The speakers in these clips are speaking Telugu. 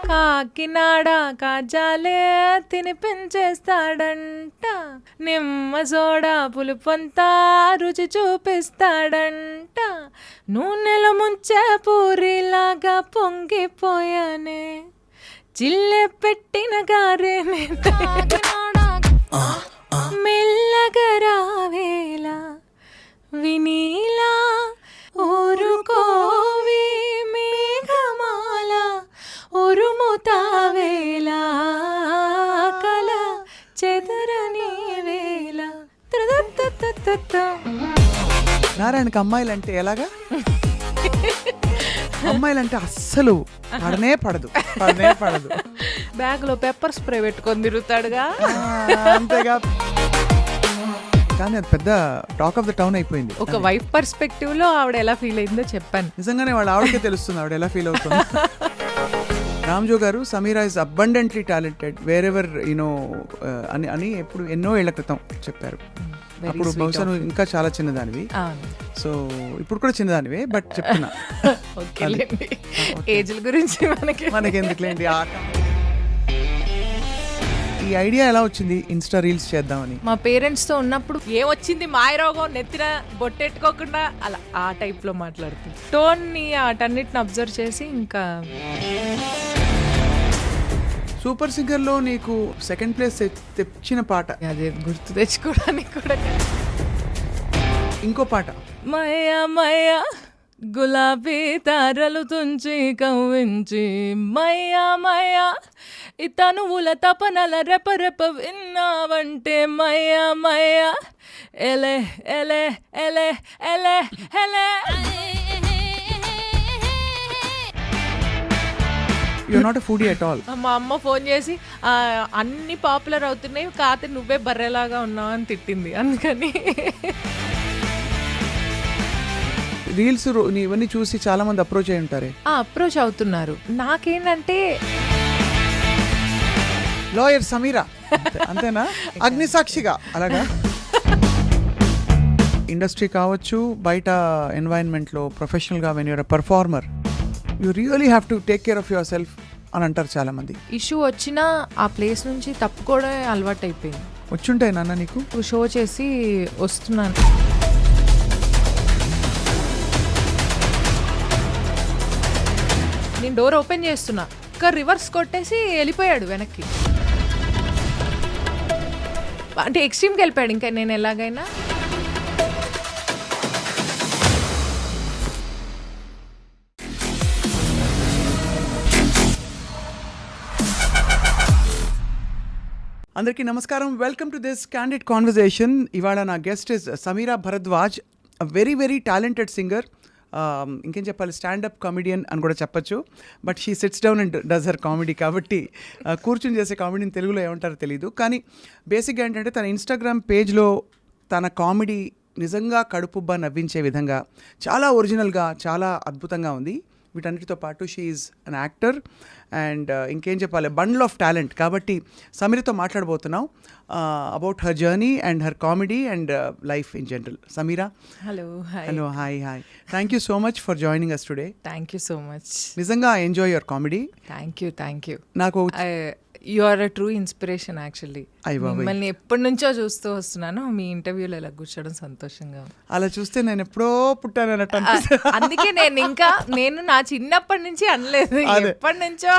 కాకినాడ కాజాలే తినిపించేస్తాడంట, నిమ్మ సోడా పులుపంతా రుచి చూపిస్తాడంట, నూనెలో ముంచే పూరిలాగా పొంగిపోయానే, చిల్లె పెట్టిన గారే మెల్లగా రావేలా వినీలా ఊరుకోవే మేఘమాల ఉరుముతావేలా కల చెదరని వేళ. నారాయణకి అమ్మాయిలంటే ఎలాగా? అమ్మాయిలంటే అస్సలు పడనే పడదు. బ్యాగ్ లో పెప్పర్ స్ప్రే పెట్టుకొని తిరుగుతాడుగా, అంతేగా. కానీ అది పెద్ద టాక్ ఆఫ్ ద టౌన్ అయిపోయింది. ఒక వైఫ్ పర్స్పెక్టివ్ లో ఆవిడ ఎలా ఫీల్ అయిందో చెప్పాను. నిజంగానే ఆవిడకే తెలుస్తుంది ఆవిడ ఎలా ఫీల్ అవుతుంది. రామ్జో గారు, Sameera is abundantly talented wear ever you know అని ఎప్పుడు ఎన్నో ఏళ్ల క్రితం చెప్పారు. అప్పుడు బహుశా నువ్వు ఇంకా చాలా చిన్నదానివి, సో ఇప్పుడు కూడా చిన్నదానివే, బట్ చెప్తున్నా ఏజ్ల గురించి మనకి ఎందుకులేండి. ఈ ఐడియా ఎలా వచ్చింది ఇన్స్టా రీల్స్ చేద్దామని? మా పేరెంట్స్ తో ఉన్నప్పుడు ఏమొచ్చింది మాయరోగం నెత్తిన బొట్టెట్టుకోకుండా అలా ఆ టైప్ లో మాట్లాడుతుంది. టోన్ ని వాటన్నిటిని అబ్జర్వ్ చేసి ఇంకా. సూపర్ సింగర్ లో నీకు సెకండ్ ప్లేస్ తెచ్చిన పాట అదే గుర్తు తెచ్చుకోవడానికి కూడా. ఇంకో పాట, మయా మయా గులాబీ తారలు తుంచి కవ్వించి, మయా మయా ఇతనువుల తపనల రెపరెప విన్నావంటే, మయా మయా ఎలే ఎలే ఎలే ఎలే ఎలే. You're not a foodie at all. మా అమ్మ ఫోన్ చేసి అన్ని పాపులర్ అవుతున్నాయి, కాతే నువ్వే బర్రెలాగా ఉన్నావు అని తిట్టింది. అందుకని రీల్స్ ఇవన్నీ చూసి చాలా మంది అప్రోచ్ అయి ఉంటారే. అప్రోచ్ అవుతున్నారు. నాకేంటంటే లాయర్ సమీరా అంతేనా, అగ్నిసాక్షిగా అలాగా. ఇండస్ట్రీ కావచ్చు, బయట ఎన్వైరన్మెంట్లో ప్రొఫెషనల్గా when your a performer you really have to take care of yourself అని అంటారు చాలా మంది. ఇష్యూ వచ్చినా ఆ ప్లేస్ నుంచి తప్పుకోవడం అలవాటు అయిపోయింది. వచ్చుంటాయి నాన్న నీకు? షో చేసి వస్తున్నాను, నేను డోర్ ఓపెన్ చేస్తున్నా, ఇంకా రివర్స్ కొట్టేసి వెళ్ళిపోయాడు వెనక్కి. అంటే ఎక్స్ట్రీమ్కి వెళ్ళిపోయాడు. ఇంకా నేను ఎలాగైనా అందరికీ నమస్కారం. Welcome to this candid conversation. ఇవాళ నా guest is Sameera Bharadwaj, a very very talented singer. ఇంకేం చెప్పాలి, స్టాండప్ కామెడియన్ అని కూడా చెప్పచ్చు. But she sits down and does her comedy, కాబట్టి కూర్చుని చేసే కామెడీని తెలుగులో ఏమంటారో తెలీదు. కానీ బేసిక్గా ఏంటంటే తన ఇన్స్టాగ్రామ్ పేజ్లో తన కామెడీ నిజంగా కడుపుబ్బా నవ్వించే విధంగా చాలా ఒరిజినల్గా, చాలా అద్భుతంగా ఉంది. వీటన్నిటితో పాటు she is an actor and ఇంకేం చెప్పాలి, బండిల్ ఆఫ్ టాలెంట్. కాబట్టి సమీరతో మాట్లాడబోతున్నాం about her journey and her comedy and life in general. Sameera, hello. Hello, hi. Thank you so much for joining us today. Thank you so much. నిజంగా I enjoy your comedy. Thank you. నాకు you are a true inspiration actually. మిమ్మల్ని ఎప్పటి నుంచో చూస్తూ వస్తున్నాను. మీ ఇంటర్వ్యూలో ఇలా కూర్చోవడం సంతోషంగా. అలా చూస్తే నేను ఎప్పుడో పుట్టానన్నట్టు. అందుకే నేను నా చిన్నప్పటి నుంచి అనలేదు, ఎప్పటి నుంచో.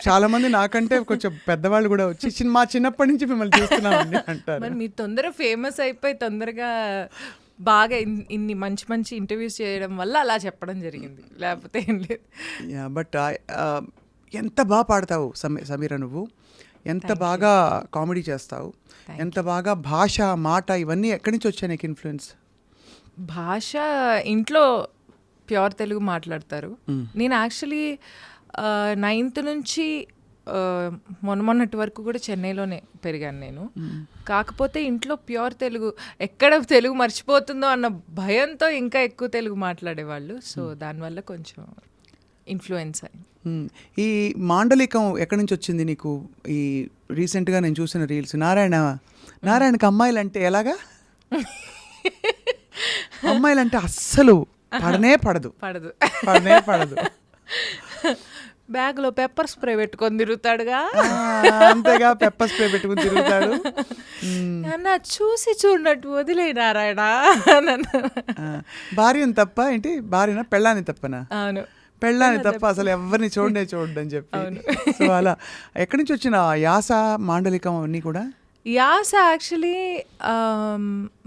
చాలా మంది నాకంటే కొంచెం పెద్దవాళ్ళు కూడా వచ్చి మా చిన్నప్పటి నుంచి మిమ్మల్ని చూస్తున్నామని అంటారు. మరి మీరు తొందరగా ఫేమస్ అయిపోయి తొందరగా బాగా ఇన్ని మంచి మంచి ఇంటర్వ్యూస్ చేయడం వల్ల అలా చెప్పడం జరిగింది, లేకపోతే ఏం లేదు. బట్ ఎంత బాగా పాడతావు సమీరా నువ్వు, ఎంత బాగా కామెడీ చేస్తావు, ఎంత బాగా భాష, మాట ఇవన్నీ ఎక్కడి నుంచి వచ్చాయి నీకు ఇన్ఫ్లుయెన్స్? భాష ఇంట్లో ప్యూర్ తెలుగు మాట్లాడతారు. నేను యాక్చువల్లీ 9th నుంచి మొన్నటి వరకు కూడా చెన్నైలోనే పెరిగాను నేను. కాకపోతే ఇంట్లో ప్యూర్ తెలుగు, ఎక్కడ తెలుగు మర్చిపోతుందో అన్న భయంతో ఇంకా ఎక్కువ తెలుగు మాట్లాడేవాళ్ళు. సో దానివల్ల కొంచెం ఇన్ఫ్లుయెన్స్ అయింది. ఈ మాండలికం ఎక్కడి నుంచి వచ్చింది నీకు? ఈ రీసెంట్గా నేను చూసిన రీల్స్, నారాయణకి అమ్మాయిలు అంటే ఎలాగా? అమ్మాయిలంటే అస్సలు పడనే పడదు. పడదు. బ్యాగ్లో పెప్పర్ స్ప్రే పెట్టుకొని తిరుగుతాడుగా. అంతేగా, పెప్పర్ స్ప్రే పెట్టుకుని తిరుగుతాడు. అన్న చూసి చూడనట్టు వదిలేనారాయణ. భార్యని తప్ప ఏంటి, భార్యన పెళ్ళాన్ని తప్పనా? అవును, పెళ్ళాన్ని తప్ప అసలు ఎవరిని చూడని చెప్పి. సో అలా ఎక్కడి నుంచి వచ్చిన యాస, మాండలికం అవన్నీ కూడా? యాస యాక్చువల్లీ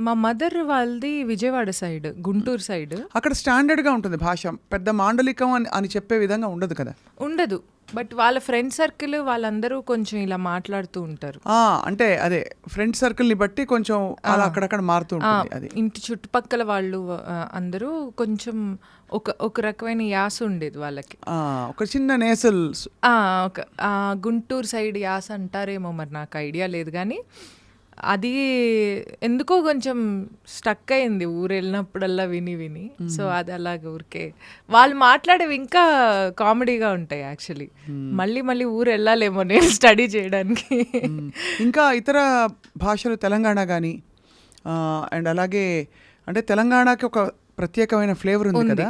మా మదర్ వాళ్ళది విజయవాడ సైడ్, గుంటూరు సైడ్. అక్కడ స్టాండర్డ్గా ఉంటుంది భాష, పెద్ద మాండలికం అని చెప్పే విధంగా ఉండదు కదా. ఉండదు, బట్ వాళ్ళ ఫ్రెండ్ సర్కిల్ వాళ్ళందరూ కొంచెం ఇలా మాట్లాడుతూ ఉంటారు. అంటే అదే ఫ్రెండ్ సర్కిల్ని బట్టి కొంచెం అలా అక్కడక్కడ మారుతూ ఉంటుంది. అది ఇంటి చుట్టుపక్కల వాళ్ళు అందరూ కొంచెం ఒక రకమైన యాస ఉండేది వాళ్ళకి. ఒక చిన్న నేసల్, ఒక గుంటూరు సైడ్ యాస అంటారేమో, మరి నాకు ఐడియా లేదు. కానీ అది ఎందుకో కొంచెం స్టక్ అయింది ఊరు వెళ్ళినప్పుడల్లా విని. సో అది అలాగే ఊరికే వాళ్ళు మాట్లాడేవి ఇంకా కామెడీగా ఉంటాయి యాక్చువల్లీ. మళ్ళీ ఊరు వెళ్ళాలేమో నేను స్టడీ చేయడానికి. ఇంకా ఇతర భాషలు తెలంగాణ కానీ అండ్ అలాగే అంటే తెలంగాణకి ఒక ప్రత్యేకమైన ఫ్లేవర్ ఉంది కదా,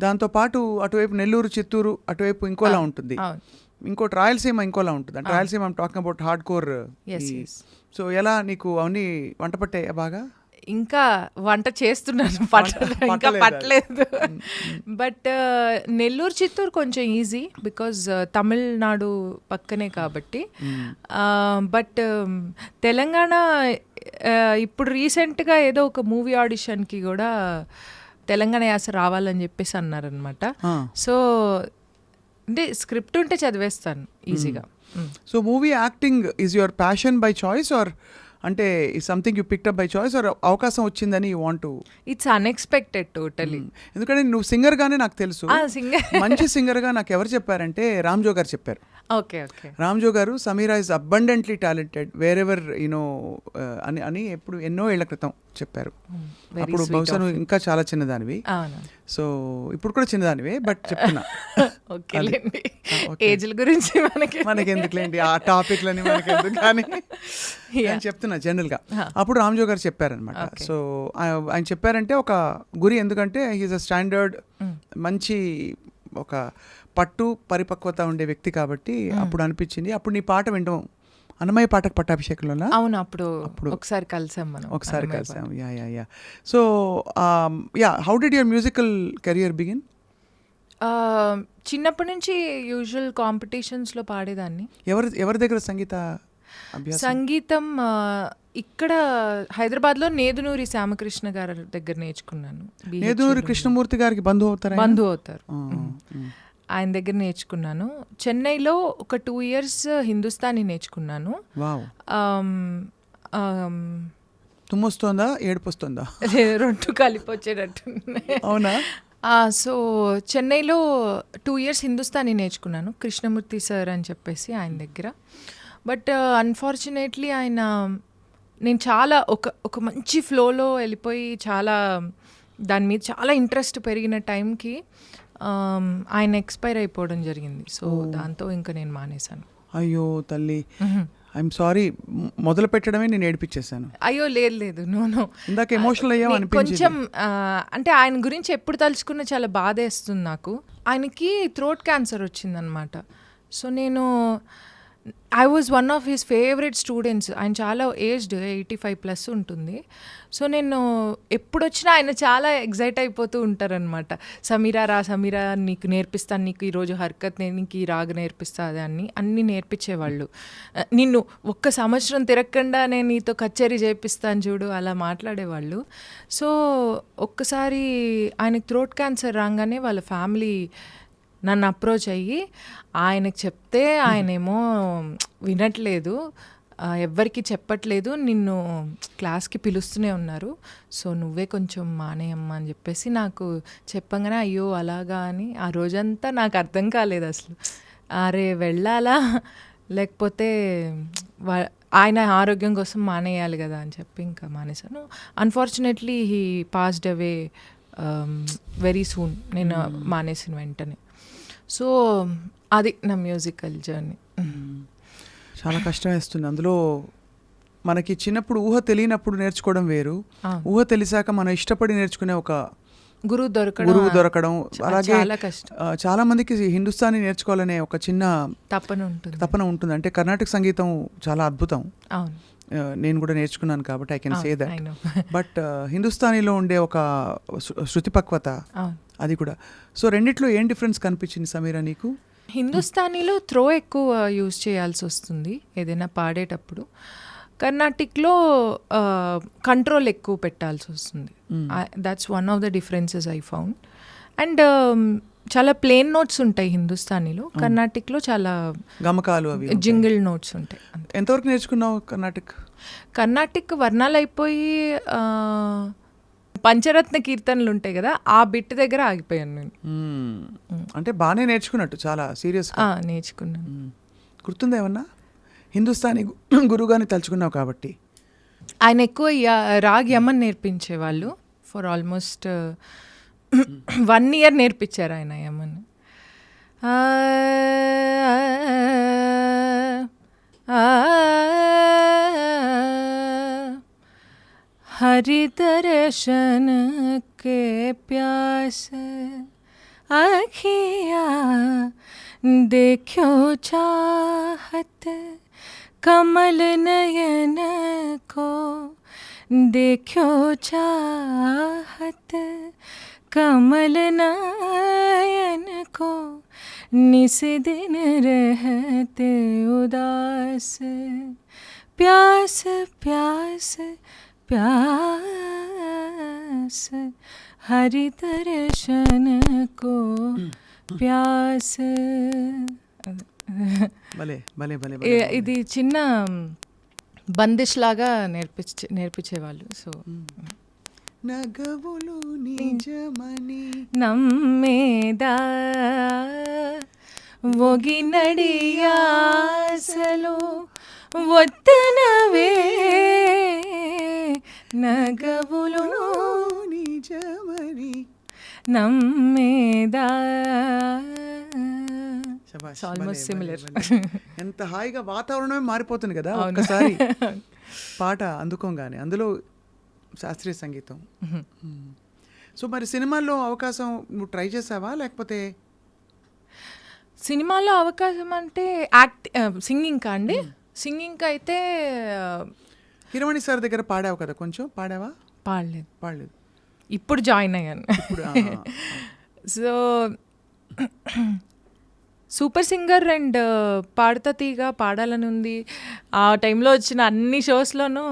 దాంతోపాటు అటువైపు నెల్లూరు, చిత్తూరు అటువైపు ఇంకోలా ఉంటుంది, ఇంకోటి రాయలసీమ ఇంకోలా ఉంటుంది. అంటే Rayalaseema I'm talking about hard core. So ఎలా నీకు అవన్నీ వంట పట్టాయి బాగా? ఇంకా వంట చేస్తున్నాను, ఇంకా పట్టలేదు. బట్ నెల్లూరు, చిత్తూరు కొంచెం ఈజీ బికాజ్ తమిళనాడు పక్కనే కాబట్టి. బట్ తెలంగాణ ఇప్పుడు రీసెంట్గా ఏదో ఒక మూవీ ఆడిషన్కి కూడా తెలంగాణ యాస రావాలని చెప్పేసి అన్నారనమాట. సో అంటే స్క్రిప్ట్ ఉంటే చదివేస్తాను ఈజీగా. So movie acting is your passion by choice or అంటే something you picked up by choice or అవకాశం వచ్చిందని you want to? It's unexpected totally. ఎందుకంటే నువ్వు సింగర్గానే నాకు తెలుసు. మంచి సింగర్గా నాకు ఎవరు చెప్పారంటే రామ్జో గారు చెప్పారు. ఓకే. రామ్జో గారు Sameera is abundantly talented wear ever you know అని ఎప్పుడు ఎన్నో ఏళ్ల క్రితం చెప్పారు. అప్పుడు బహుశా నువ్వు ఇంకా చాలా చిన్నదానివి. సో ఇప్పుడు కూడా చిన్నదానివే, బట్ చెప్తున్నా ఏజ్ల గురించి మనకి ఎందుకులేండి ఆ టాపిక్లని, మనకి ఎందుకు కానీ నేను చెప్తున్నా జనరల్గా. అప్పుడు రామ్జో గారు చెప్పారనమాట. సో ఆయన చెప్పారంటే ఒక గురి, ఎందుకంటే హీఈస్ అ స్టాండర్డ్, మంచి ఒక పట్టు పరిపక్వత ఉండే వ్యక్తి కాబట్టి అప్పుడు అనిపించింది. అప్పుడు నీ పాట వింటాం అన్నమయ్య పాటకు పట్టాభిషేకంలో. అవును, అప్పుడు ఒకసారి కలిసాం మనం. Yeah. So how did your musical career begin? చిన్నప్పటి నుంచి యూజువల్ కాంపిటీషన్స్లో పాడేదాన్ని. ఎవరి దగ్గర సంగీతం? ఇక్కడ హైదరాబాద్లో నేదునూరి శ్యామకృష్ణ గారి దగ్గర నేర్చుకున్నాను. నేదునూరి కృష్ణమూర్తి గారికి బంధువు అవుతారు. ఆయన దగ్గర నేర్చుకున్నాను. చెన్నైలో ఒక 2 years హిందుస్థానీ నేర్చుకున్నాను. తుమ్మొస్తుందా, ఏడుపొస్తుందా? రెండు కలిపి వచ్చేటట్టు. అవునా? సో చెన్నైలో 2 years హిందుస్థానీ నేర్చుకున్నాను, కృష్ణమూర్తి సార్ అని చెప్పేసి ఆయన దగ్గర. బట్ అన్ఫార్చునేట్లీ నేను చాలా ఒక మంచి ఫ్లోలో వెళ్ళిపోయి చాలా దాని మీద చాలా ఇంట్రెస్ట్ పెరిగిన టైంకి ఆయన ఎక్స్పైర్ అయిపోవడం జరిగింది. సో దాంతో ఇంకా నేను మానేశాను. అయ్యో తల్లి, ఐఎమ్ సారీ. మొదలు పెట్టడమే నేను ఏడిపించేసాను. అయ్యో లేదు, నో. ఇందాక ఎమోషనల్ అయ్యాం అనిపించింది. కొంచెం అంటే ఆయన గురించి ఎప్పుడు తలుచుకున్నా చాలా బాధేస్తుంది నాకు. ఆయనకి థ్రోట్ క్యాన్సర్ వచ్చిందనమాట. సో నేను I was one of his favourite students. ఆయన చాలా ఏజ్డ్, 85+ ఉంటుంది. సో నేను ఎప్పుడు వచ్చినా ఆయన చాలా ఎగ్జైట్ అయిపోతూ ఉంటారనమాట. సమీరా నీకు నేర్పిస్తాను, నీకు ఈరోజు హర్కత్, నీకు ఈ రాగ నేర్పిస్తా, అన్నీ నేర్పించేవాళ్ళు. నిన్ను 1 సంవత్సరం తిరగకుండా నేను నీతో కచేరీ చేపిస్తాను చూడు, అలా మాట్లాడేవాళ్ళు. సో ఒక్కసారి ఆయనకు థ్రోట్ క్యాన్సర్ రాగానే వాళ్ళ ఫ్యామిలీ నన్ను అప్రోచ్ అయ్యి ఆయనకు చెప్తే ఆయనేమో వినట్లేదు, ఎవ్వరికి చెప్పట్లేదు, నిన్ను క్లాస్కి పిలుస్తూనే ఉన్నారు, సో నువ్వే కొంచెం మానేయమ్మా అని చెప్పేసి నాకు చెప్పంగానే అయ్యో అలాగా అని ఆ రోజంతా నాకు అర్థం కాలేదు అసలు. అరే వెళ్ళాలా లేకపోతే ఆయన ఆరోగ్యం కోసం మానేయాలి కదా అని చెప్పి ఇంకా మానేశాను. Unfortunately he passed away very soon, నేను మానేసిన వెంటనే. సో అది నా మ్యూజికల్ జర్నీ. చాలా కష్టం వేస్తుంది. అందులో మనకి చిన్నప్పుడు ఊహ తెలియనప్పుడు నేర్చుకోవడం వేరు, ఊహ తెలిసాక మనం ఇష్టపడి నేర్చుకునే ఒక గురువు దొరకడం అలాగే చాలా కష్టం. చాలా మందికి హిందుస్థానీ నేర్చుకోవాలనే ఒక చిన్న తపన ఉంటుంది. అంటే కర్ణాటక సంగీతం చాలా అద్భుతం. అవును, నేను కూడా నేర్చుకున్నాను కాబట్టి I can say that. But హిందుస్థానీలో ఉండే ఒక శృతి పక్వత అది కూడా. సో రెండిట్లో ఏం డిఫరెన్స్ కనిపించింది సమీరా నీకు? హిందుస్థానీలో త్రో ఎక్కువ యూజ్ చేయాల్సి వస్తుంది ఏదైనా పాడేటప్పుడు. కర్ణాటిక్లో కంట్రోల్ ఎక్కువ పెట్టాల్సి వస్తుంది. That's one of the differences I found. And చాలా ప్లేన్ నోట్స్ ఉంటాయి హిందుస్థానీలో, కర్ణాటిక్లో చాలా గమకాలు అవి జింగిల్ నోట్స్ ఉంటాయి. ఎంతవరకు నేర్చుకున్నావు కర్ణాటిక్ వర్ణాలు అయిపోయి పంచరత్న కీర్తనలు ఉంటాయి కదా, ఆ బిట్ దగ్గర ఆగిపోయాను నేను. అంటే బాగానే నేర్చుకున్నట్టు, చాలా సీరియస్గా నేర్చుకున్నాను. గుర్తుందా ఏమన్నా? హిందుస్థానీ గురువుగాని తలుచుకున్నావు కాబట్టి. ఆయన ఎక్కువ రాగ్ యమన్ నేర్పించేవాళ్ళు. ఫర్ ఆల్మోస్ట్ 1 year నేర్పించారు ఆయన యమన్. हरि दर्शन के प्यास आँखियाँ देखो चाहत कमल नयन को, देखो चाहत कमल नयन को, निस दिन रहते उदास प्यास प्यास प्यास हरि दर्शन को प्यास. ఇది చిన్న బందిష్ లాగా నేర్పించేవాళ్ళు. సో నగవులు నిజమని నమ్మేదా ఒగినడియాసలు వద్దనవే, నగవులు నిజమని నమ్మేదా. Almost similar. ఎంత హాయిగా వాతావరణమే మారిపోతుంది కదా ఒక్కసారి పాట అందుకోగానే, అందులో శాస్త్రీయ సంగీతం. సో మరి సినిమాల్లో అవకాశం నువ్వు ట్రై చేసావా, లేకపోతే? సినిమాలో అవకాశం అంటే సింగింగ్ అండి. సింగింగ్ అయితే హిరమణి సార్ దగ్గర పాడావు కదా, కొంచెం పాడావా? పాడలేదు. ఇప్పుడు జాయిన్ అయ్యాను. సో సూపర్ సింగర్ అండ్ పాడతా తీగా పాడాలని ఉంది. ఆ టైంలో వచ్చిన అన్ని షోస్లోనూ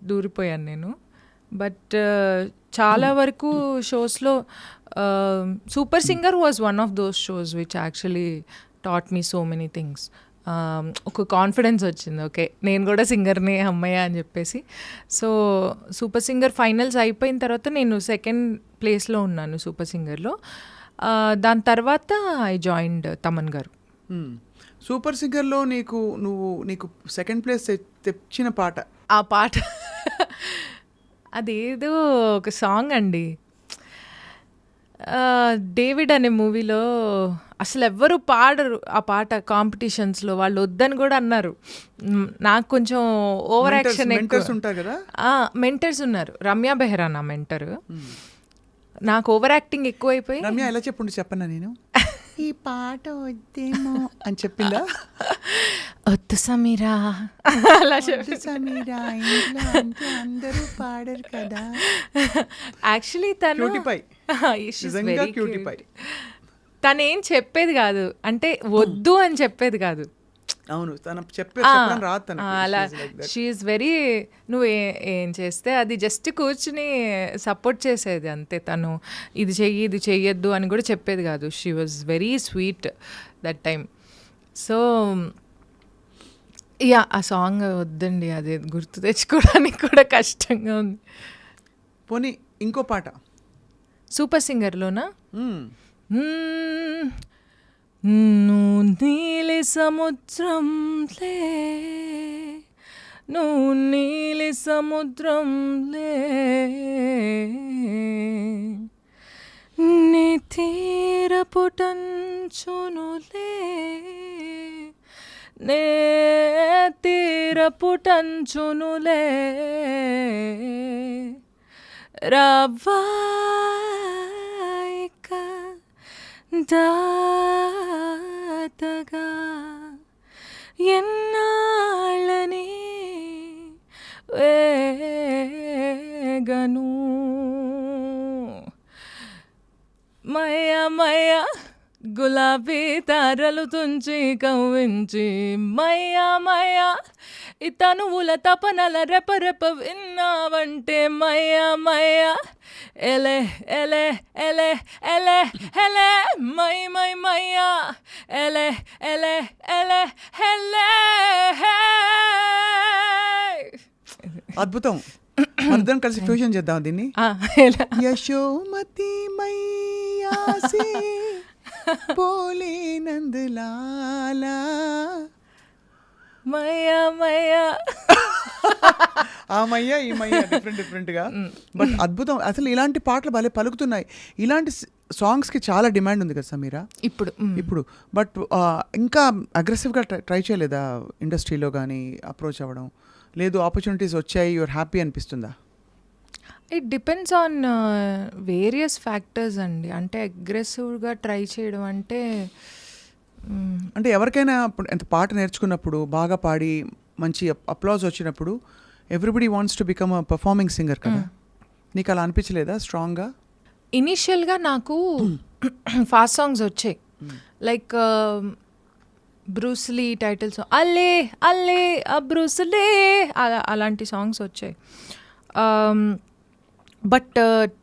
దూరిపోయాను నేను. బట్ చాలా వరకు షోస్లో super singer was one of those shows which actually taught me so many things. ఒక కాన్ఫిడెన్స్ వచ్చింది, ఓకే నేను కూడా సింగర్నే అమ్మయ్య అని చెప్పేసి. సో సూపర్ సింగర్ ఫైనల్స్ అయిపోయిన తర్వాత నేను 2nd ప్లేస్లో ఉన్నాను సూపర్ సింగర్లో. దాని తర్వాత ఐ జాయిన్డ్ తమన్ గారు. సూపర్ సింగర్లో నీకు 2nd ప్లేస్ తెచ్చిన పాట? ఆ పాట అదేదో ఒక సాంగ్ అండి, డేవిడ్ అనే మూవీలో. అసలు ఎవ్వరు పాడరు ఆ పాట కాంపిటీషన్స్లో, వాళ్ళు వద్దని కూడా అన్నారు. నాకు కొంచెం ఓవర్ యాక్షన్ ఉంటారు కదా, మెంటర్స్ ఉన్నారు. రమ్య బెహ్రా నా మెంటర్. నాకు ఓవర్ యాక్టింగ్ ఎక్కువైపోయి, రమ్య ఎలా చెప్పన్నా నేను ఈ పాట వద్దేమో అని చెప్పిందా? వద్దు సమీరా అలా సమీరా అందరూ పాడరు కదా. యాక్చువల్లీ తను తను ఏం చెప్పేది కాదు, అంటే వద్దు అని చెప్పేది కాదు. అవును, అలా షీఈస్ వెరీ, నువ్వు ఏం చేస్తే అది జస్ట్ కూర్చుని సపోర్ట్ చేసేది అంతే. తను ఇది చెయ్యి ఇది చెయ్యొద్దు అని కూడా చెప్పేది కాదు. She was very sweet that time. So yeah, ఆ సాంగ్ వద్దండి, అది గుర్తు తెచ్చుకోవడానికి కూడా కష్టంగా ఉంది. పోనీ ఇంకో పాట సూపర్ సింగర్లోనా? నువ్వు నీలి సముద్రంలే, నువ్వు నీలి సముద్రంలే, నీ తీరపుటంచునులే, నే తీరపుటంచునులే రవ్వాయిక దాతగా ఎన్నాళ్ళని వేగను మయ మయ గులాబీ తారలు తుంచి కవ్వించి మయ మయ ఇతనువుల తపనల రెపరెప విన్నావంటే మయ మయ ఎలే ఎలే ఎలే ఎలే ఎలే మై మై మయ ఎలే ఎలే ఎలే ఎలే అద్భుతం. మనిద్దరం కలిసి ఫ్యూజన్ చేద్దాం దీన్ని. ఎలా యశోమతి మైయాసి పోలే నందలాలా మయ మయ ఆ మయ్య ఈ మయ్య డిఫరెంట్గా బట్ అద్భుతం. అసలు ఇలాంటి పాటలు భలే పలుకుతున్నాయి. ఇలాంటి సాంగ్స్కి చాలా డిమాండ్ ఉంది కదా సమీరా ఇప్పుడు. బట్ ఇంకా అగ్రెసివ్గా ట్రై చేయలేదా ఇండస్ట్రీలో కానీ అప్రోచ్ అవ్వడం? లేదు, ఆపర్చునిటీస్ వచ్చాయి, యువర్ హ్యాపీ అనిపిస్తుందా? It depends on various factors అండి. అంటే అగ్రెసివ్గా ట్రై చేయడం అంటే అంటే ఎవరికైనా ఎంత పాట నేర్చుకున్నప్పుడు బాగా పాడి మంచి అప్లాజ్ వచ్చినప్పుడు everybody wants to become a performing singer కదా. నీకు అలా అనిపించలేదా స్ట్రాంగ్గా? ఇనీషియల్గా నాకు ఫాస్ట్ సాంగ్స్ వచ్చాయి, లైక్ బ్రూస్లీ టైటిల్ సాంగ్ అల్లే అల్లే బ్రూస్లీ అలాంటి సాంగ్స్ వచ్చాయి. బట్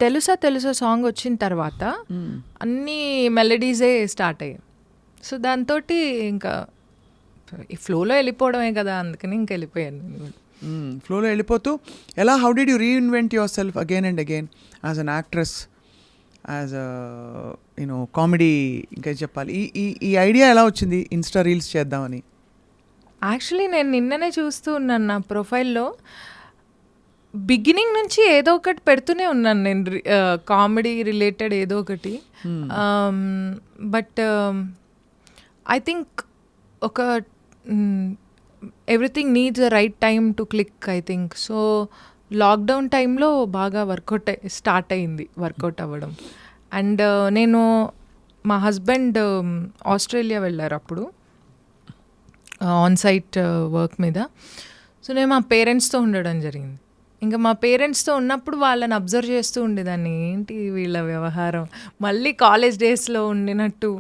తెలుసా సాంగ్ వచ్చిన తర్వాత అన్నీ మెలడీసే స్టార్ట్ అయ్యాయి. సో దాంతో ఇంకా ఈ ఫ్లోలో వెళ్ళిపోవడమే కదా, అందుకని ఇంకా వెళ్ళిపోయాను నేను కూడా. ఫ్లోలో వెళ్ళిపోతూ ఎలా how did you reinvent your self again and again as an actress, as you know comedy? ఇంకా చెప్పాలి, ఈ ఐడియా ఎలా వచ్చింది ఇన్స్టా రీల్స్ చేద్దామని? యాక్చువల్లీ నేను నిన్ననే చూస్తూ ఉన్నాను నా ప్రొఫైల్లో. బిగినింగ్ నుంచి ఏదో ఒకటి పెడుతూనే ఉన్నాను నేను, కామెడీ రిలేటెడ్ ఏదో ఒకటి. బట్ ఐ థింక్ ఒక everything needs a right time to click I think. So lockdown టైంలో బాగా స్టార్ట్ అయింది వర్కౌట్ అవ్వడం. అండ్ నేను మా హస్బెండ్ ఆస్ట్రేలియా వెళ్ళారు అప్పుడు ఆన్ సైట్ వర్క్ మీద. సో నేను మా పేరెంట్స్తో ఉండడం జరిగింది. ఇంకా మా పేరెంట్స్తో ఉన్నప్పుడు వాళ్ళని అబ్జర్వ్ చేస్తూ ఉండేదాన్ని, ఏంటి వీళ్ళ వ్యవహారం, మళ్ళీ కాలేజ్ డేస్లో ఉండినట్టు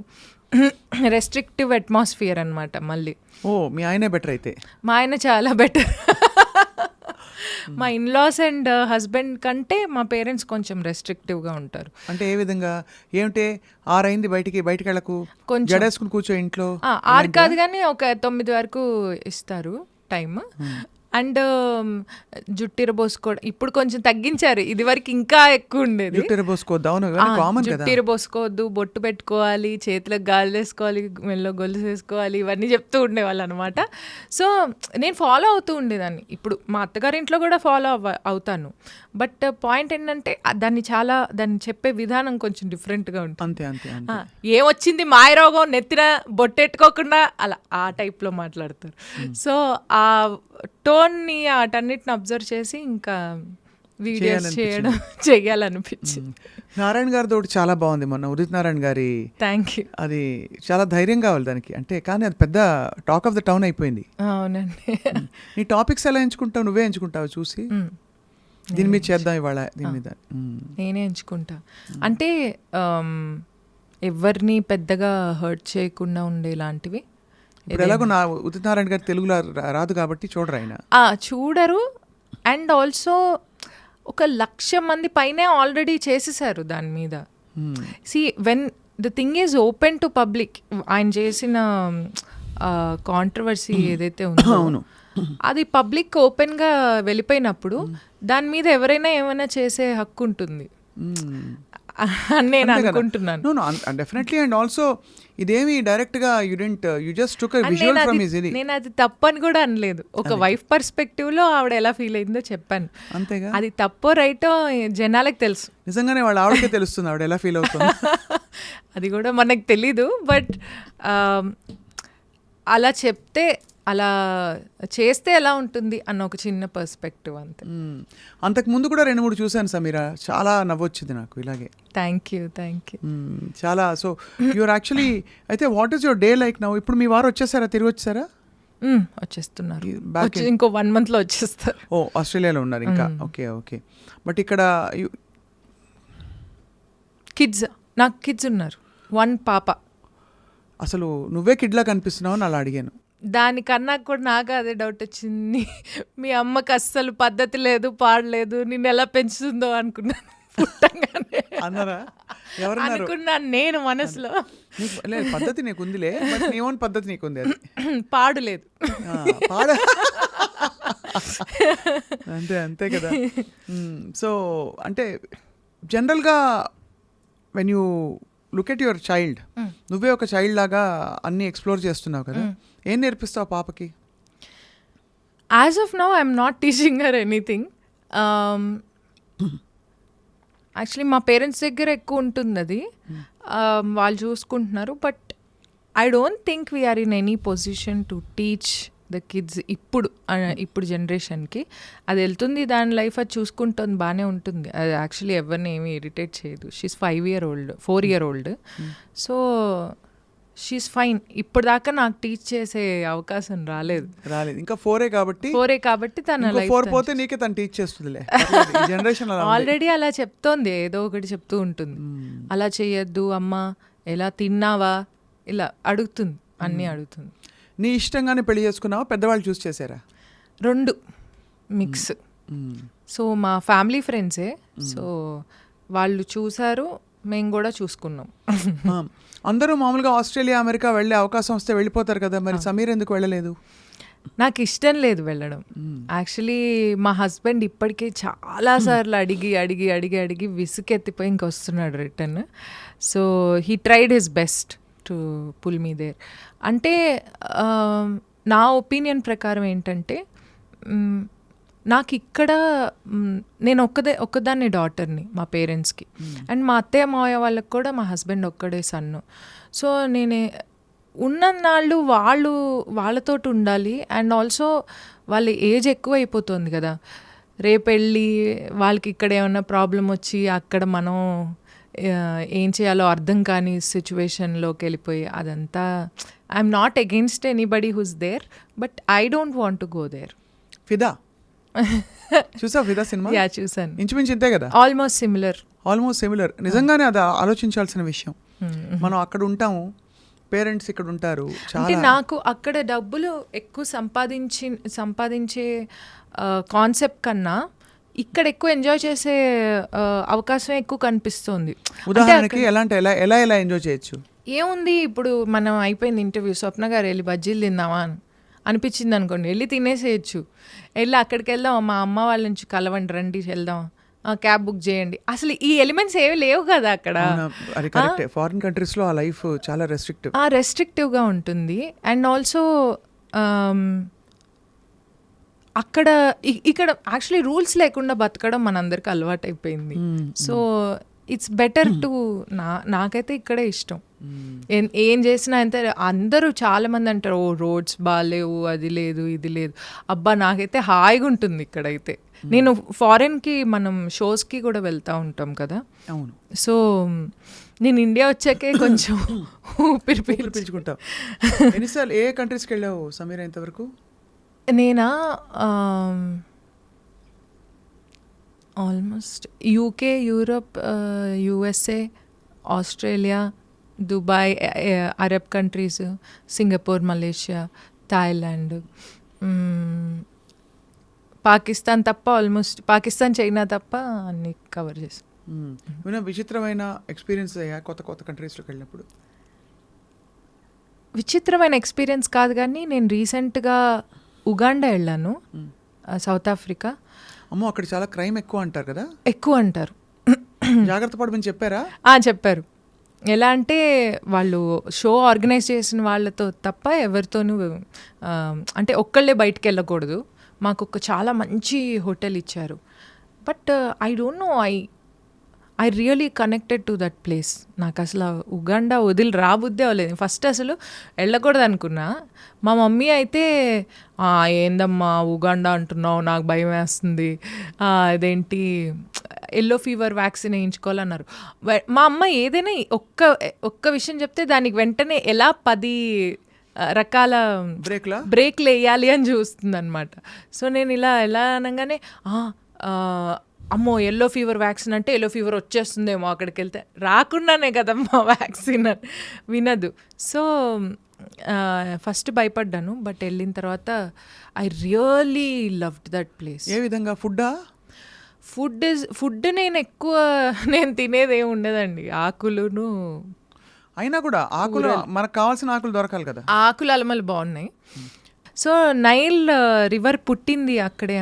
రెస్ట్రిక్టివ్ అట్మాస్ఫియర్ అనమాట మళ్ళీ. ఓ, మీ ఆయనే బెటర్ అయితే. మా ఆయన చాలా బెటర్. మా ఇన్లాస్ అండ్ హస్బెండ్ కంటే మా పేరెంట్స్ కొంచెం రెస్ట్రిక్టివ్గా ఉంటారు. అంటే ఏ విధంగా? ఏమిటే 6 అయింది బయటికి వెళ్ళకు, కొంచెం జడేసుకుని కూర్చో ఇంట్లో? 6 కాదు కానీ ఒక 9 వరకు ఇస్తారు టైం. అండ్ జుట్టిరబోసుకోవడం ఇప్పుడు కొంచెం తగ్గించారు, ఇది వరకు ఇంకా ఎక్కువ ఉండేది. జుట్టిరబోసుకోవద్దు, బొట్టు పెట్టుకోవాలి, చేతులకు గాలి వేసుకోవాలి, మెల్లో గొలుసు వేసుకోవాలి, ఇవన్నీ చెప్తూ ఉండేవాళ్ళు అనమాట. సో నేను ఫాలో అవుతూ ఉండేదాన్ని. ఇప్పుడు మా అత్తగారింట్లో కూడా ఫాలో అవుతాను. బట్ పాయింట్ ఏంటంటే దాన్ని చెప్పే విధానం కొంచెం డిఫరెంట్గా ఉంటుంది. అంతే. ఏమొచ్చింది మాయరోగం నెత్తిన బొట్టెట్టుకోకుండా అలా ఆ టైప్లో మాట్లాడతారు. సో ఆ టోన్ని వాటన్నిటిని అబ్జర్వ్ చేసి ఇంకా వీడియోస్ చేయాలనిపించింది. నారాయణ గారితో చాలా బాగుంది మొన్న ఉదిత్ నారాయణ గారి. Thank you. అది చాలా ధైర్యం కావాలి దానికి, అంటే కానీ అది పెద్ద టాక్ ఆఫ్ ద టౌన్ అయిపోయింది. అవునండి. నీ టాపిక్స్ ఎలా ఎంచుకుంటావు? నువ్వే ఎంచుకుంటావు చూసి దీని మీద చేద్దాం ఇవాళ, దీని మీద నేనే ఎంచుకుంటా. అంటే ఎవరిని పెద్దగా హర్ట్ చేయకుండా ఉండేలాంటివి. ఇప్పుడు ఎలాగో నా ఉదిత్ నారాయణ గారు తెలుగులో రాదు కాబట్టి చూడరు ఆయన. చూడరు. అండ్ ఆల్సో 1,00,000 మంది పైనే ఆల్రెడీ చేసేసారు దాని మీద. See when the thing is open to public, ఆయన చేసిన కాంట్రవర్సీ ఏదైతే ఉందో అది పబ్లిక్ ఓపెన్గా వెళ్ళిపోయినప్పుడు దాని మీద ఎవరైనా ఏమైనా చేసే హక్కు ఉంటుంది నేను అనుకుంటున్నాను. డెఫినెట్లీ. అండ్ ఆల్సో ఇదేమి డైరెక్ట్ గా you just took a visual from his ఇది. నేను అది తప్పని కూడా అనలేదు. ఒక వైఫ్ పర్స్పెక్టివ్ లో ఆవిడ ఎలా ఫీల్ అయిందో చెప్పాను. అంతేగా. అది తప్పో రైటో జనాలకు తెలుసు. నిజంగానే వాళ్ళ ఆవిడకే తెలుస్తుంది ఆవిడ ఎలా ఫీల్ అవుతుంది. అది కూడా మనకు తెలీదు. బట్ అలా చెప్తే అలా చేస్తే ఎలా ఉంటుంది అన్న ఒక చిన్న పర్స్పెక్టివ్ అంతే. అంతకు ముందు కూడా 2-3 చూశాను సమీరా, చాలా నవ్వొచ్చింది నాకు ఇలాగే. Thank you. చాలా. సో యూఆర్ యాక్చువల్లీ, అయితే what is your day like now? ఇప్పుడు మీ వారు వచ్చేసారా, తిరిగి వచ్చేసారా? వచ్చేస్తున్నారు, Back ఇంకో 1 monthలో వచ్చేస్తారు. ఓ, ఆస్ట్రేలియాలో ఉన్నారు ఇంకా. ఓకే. బట్ ఇక్కడ కిడ్స్, నాకు కిడ్స్ ఉన్నారు, 1 పాప. అసలు నువ్వే కిడ్లా కనిపిస్తున్నావు అని అలా అడిగాను. దానికన్నా కూడా నాకు అదే డౌట్ వచ్చింది. మీ అమ్మకి అస్సలు పద్ధతి లేదు, పాడలేదు, నిన్ను ఎలా పెంచుతుందో అనుకున్నాను పుట్టంగానే. అన్నారా? ఎవరన్నారు? అనుకున్నాను నేను మనసులో. లేదు, పద్ధతి నీకు ఉందిలే, బట్ నీ ఓన్ పద్ధతి నీకుంది. అది పాడులేదు. పాడ అంతే కదా. సో అంటే జనరల్గా when you look at your child, నువ్వే ఒక చైల్డ్ లాగా అన్నీ ఎక్స్ప్లోర్ చేస్తున్నావు కదా, ఏం నేర్పిస్తావు పాపకి? As of now I'm not teaching her anything. Actually మా పేరెంట్స్ దగ్గర ఎక్కువ ఉంటుంది అది, వాళ్ళు చూసుకుంటున్నారు. But I don't think we're in any position to teach the kids ఇప్పుడు జనరేషన్కి. అది వెళ్తుంది, దాని లైఫ్ అది చూసుకుంటుంది, బాగానే ఉంటుంది. అది యాక్చువల్లీ ఎవరిని ఏమీ ఇరిటేట్ చేయదు. She's 4 year old. So she's fine. ఇప్పుడు దాకా నాకు టీచ్ చేసే అవకాశం రాలేదు. ఇంకా 4 కాబట్టి తన లైఫ్ 4 పోతే నీకే తను టీచ్ చేస్తుందిలే. జనరేషన్ ఆల్రెడీ అలా చెప్తోంది, ఏదో ఒకటి చెప్తూ ఉంటుంది. అలా చేయొద్దు అమ్మా, ఎలా తిన్నావా, ఇలా అడుగుతుంది, అన్నీ అడుగుతుంది. నీ ఇష్టంగానే పెళ్లి చేసుకున్నావా, పెద్దవాళ్ళు చూస్ చేశారా? 2 మిక్స్. సో మా ఫ్యామిలీ ఫ్రెండ్సే, సో వాళ్ళు చూసారు, మేము కూడా చూసుకున్నాం. అందరూ మామూలుగా ఆస్ట్రేలియా, అమెరికా వెళ్ళే అవకాశం వస్తే వెళ్ళిపోతారు కదా, మరి సమీర్ ఎందుకు వెళ్ళలేదు? నాకు ఇష్టం లేదు వెళ్ళడం. యాక్చువల్లీ మా హస్బెండ్ ఇప్పటికే చాలాసార్లు అడిగి విసుకెత్తిపోయి ఇంకొస్తున్నాడు return. So he tried his best to pull me there. అంటే నా ఒపీనియన్ ప్రకారం ఏంటంటే, నాకు ఇక్కడ నేను ఒక్కదాన్ని డాటర్ని మా పేరెంట్స్కి, అండ్ మా అత్తయ్య మావయ్య వాళ్ళకి కూడా మా హస్బెండ్ ఒక్కడే సన్ను. సో నేను ఉన్ననాళ్ళు వాళ్ళతోటి ఉండాలి. అండ్ ఆల్సో వాళ్ళ ఏజ్ ఎక్కువ అయిపోతుంది కదా, రేపెళ్ళి వాళ్ళకి ఇక్కడ ఏమన్నా ప్రాబ్లం వచ్చి అక్కడ మనం ఏం చేయాలో అర్థం కాని సిచ్యువేషన్లోకి వెళ్ళిపోయి, అదంతా I'm not against anybody who's there, but I don't want to go there. Fida చూసావు? ఫిదా సినిమా? యా, చూసాను. ఇంచుమించు ఇంతే కదా, ఆల్మోస్ట్ సిమిలర్. నిజంగానే అది ఆలోచించాల్సిన విషయం. మనం అక్కడ ఉంటాము, పేరెంట్స్ ఇక్కడ ఉంటారు. అంటే నాకు అక్కడ డబ్బులు ఎక్కువ సంపాదించే కాన్సెప్ట్ కన్నా ఇక్కడ ఎక్కువ ఎంజాయ్ చేసే అవకాశం ఎక్కువ కనిపిస్తుంది. ఉదాహరణకి ఎలా ఎంజాయ్ చేయొచ్చు? ఏముంది, ఇప్పుడు మనం అయిపోయింది ఇంటర్వ్యూ, స్వప్న గారు వెళ్ళి బజ్జీలు తిందామా అనిపించింది అనుకోండి, వెళ్ళి తినేసేయచ్చు. వెళ్ళి అక్కడికి వెళ్దాం, మా అమ్మ వాళ్ళ నుంచి కలవండి, రండి వెళ్దాం, క్యాబ్ బుక్ చేయండి. అసలు ఈ ఎలిమెంట్స్ ఏవి లేవు కదా అక్కడ. ఫారిన్ కంట్రీస్ లో ఆ లైఫ్ చాలా రెస్ట్రిక్టివ్గా ఉంటుంది. అండ్ ఆల్సో ఇక్కడ యాక్చువల్లీ రూల్స్ లేకుండా బతకడం మనందరికి అలవాటు అయిపోయింది. సో ఇట్స్ బెటర్ టు నాకైతే ఇక్కడే ఇష్టం. ఏం చేసినా అంతే. అందరూ చాలా మంది అంటారు, ఓ రోడ్స్ బాగాలేవు, అది లేదు, ఇది లేదు. అబ్బా, నాకైతే హాయిగా ఉంటుంది ఇక్కడైతే. నేను ఫారెన్కి మనం షోస్కి కూడా వెళ్తూ ఉంటాం కదా. అవును. సో నేను ఇండియా వచ్చాకే కొంచెం ఊపిరి పీల్చుకుంటావు. ఎన్నిసార్లు ఏ కంట్రీస్కి వెళ్ళావు సమీరా ఇంతవరకు? నేనా almost UK, Europe, USA, Australia, Dubai, Arab countries, Singapore, Malaysia, Thailand, Pakistan తప్ప ఆల్మోస్ట్ చైనా తప్ప అన్ని కవర్ చేసాం. విచిత్రమైన ఎక్స్పీరియన్స్ అయ్యా కొత్త కంట్రీస్లోకి వెళ్ళినప్పుడు? విచిత్రమైన ఎక్స్పీరియన్స్ కాదు, కానీ నేను రీసెంట్గా ఉగాండా వెళ్ళాను, సౌత్ ఆఫ్రికా. అమ్మో, అక్కడ చాలా క్రైమ్ ఎక్కువ అంటారు కదా. ఎక్కువ అంటారు, జాగ్రత్త పడమని చెప్పారా? చెప్పారు. ఎలా అంటే వాళ్ళు షో ఆర్గనైజ్ చేసిన వాళ్ళతో తప్ప ఎవరితోనూ, అంటే ఒక్కళ్ళే బయటికి వెళ్ళకూడదు. మాకు చాలా మంచి హోటల్ ఇచ్చారు. But I don't know, I really connected to that place. నాకు అసలు ఉగాండా వదిలి రాబుద్దే అవ్వలేదు. ఫస్ట్ అసలు వెళ్ళకూడదు అనుకున్నా. మా మమ్మీ అయితే ఏందమ్మా ఉగాండా అంటున్నావు, నాకు భయం వేస్తుంది, అదేంటి ఎల్లో ఫీవర్ వ్యాక్సిన్ వేయించుకోవాలన్నారు. మా అమ్మ ఏదైనా ఒక్క విషయం చెప్తే దానికి వెంటనే ఎలా 10 రకాల బ్రేక్లు వేయాలి అని చూస్తుంది అనమాట. సో నేను ఎలా అనగానే అమ్మో ఎల్లో ఫీవర్ వ్యాక్సిన్ అంటే ఎల్లో ఫీవర్ వచ్చేస్తుందేమో అక్కడికి వెళ్తే, రాకుండానే కదమ్మా వ్యాక్సిన్ వినదు. సో ఫస్ట్ భయపడ్డాను, బట్ వెళ్ళిన తర్వాత I really loved that place. ఏ విధంగా? ఫుడ్ నేను తినేది ఏమి ఉండదండి, ఆకులును. అయినా కూడా ఆకులు మనకు కావాల్సిన ఆకులు దొరకాలి కదా. ఆకులు అలమలు బాగున్నాయి. సో నైల్ రివర్ పుట్టింది అక్కడే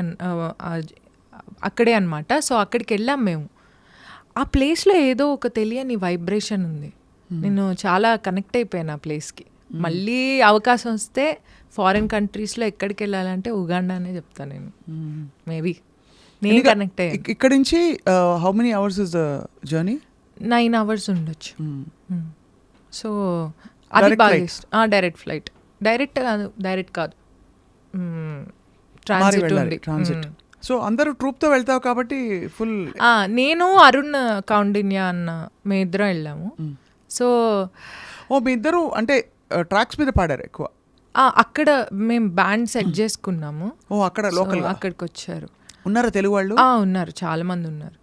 అనమాట. సో అక్కడికి వెళ్ళాం మేము. ఆ ప్లేస్లో ఏదో ఒక తెలియని వైబ్రేషన్ ఉంది. నేను చాలా కనెక్ట్ అయిపోయాను ఆ ప్లేస్కి. మళ్ళీ అవకాశం వస్తే ఫారిన్ కంట్రీస్లో ఎక్కడికి వెళ్ళాలంటే ఉగాండానే చెప్తాను నేను. మేబీ నేను కనెక్ట్ అయ్యాను. ఇక్కడ నుంచి how many hours is the journey? 9 hours ఉండొచ్చు. సో అది బాగా ఇష్టం. Direct flight. డైరెక్ట్ కాదు, ట్రాన్సిట్ ఉంది. సో అందరూ ట్రూప్తో వెళ్తావు కాబట్టి ఫుల్. నేను అరుణ్ కౌండిన్యా అన్న మీ ఇద్దరం వెళ్ళాము. సో మీ ఇద్దరు అంటే ట్రాక్స్ మీద పాడారు ఎక్కువ? అక్కడ మేము బ్యాండ్ సెట్ చేసుకున్నాము. అక్కడ లోకల్ అక్కడికి వచ్చారు. ఉన్నారా తెలుగు వాళ్ళు? ఉన్నారు, చాలా మంది ఉన్నారు.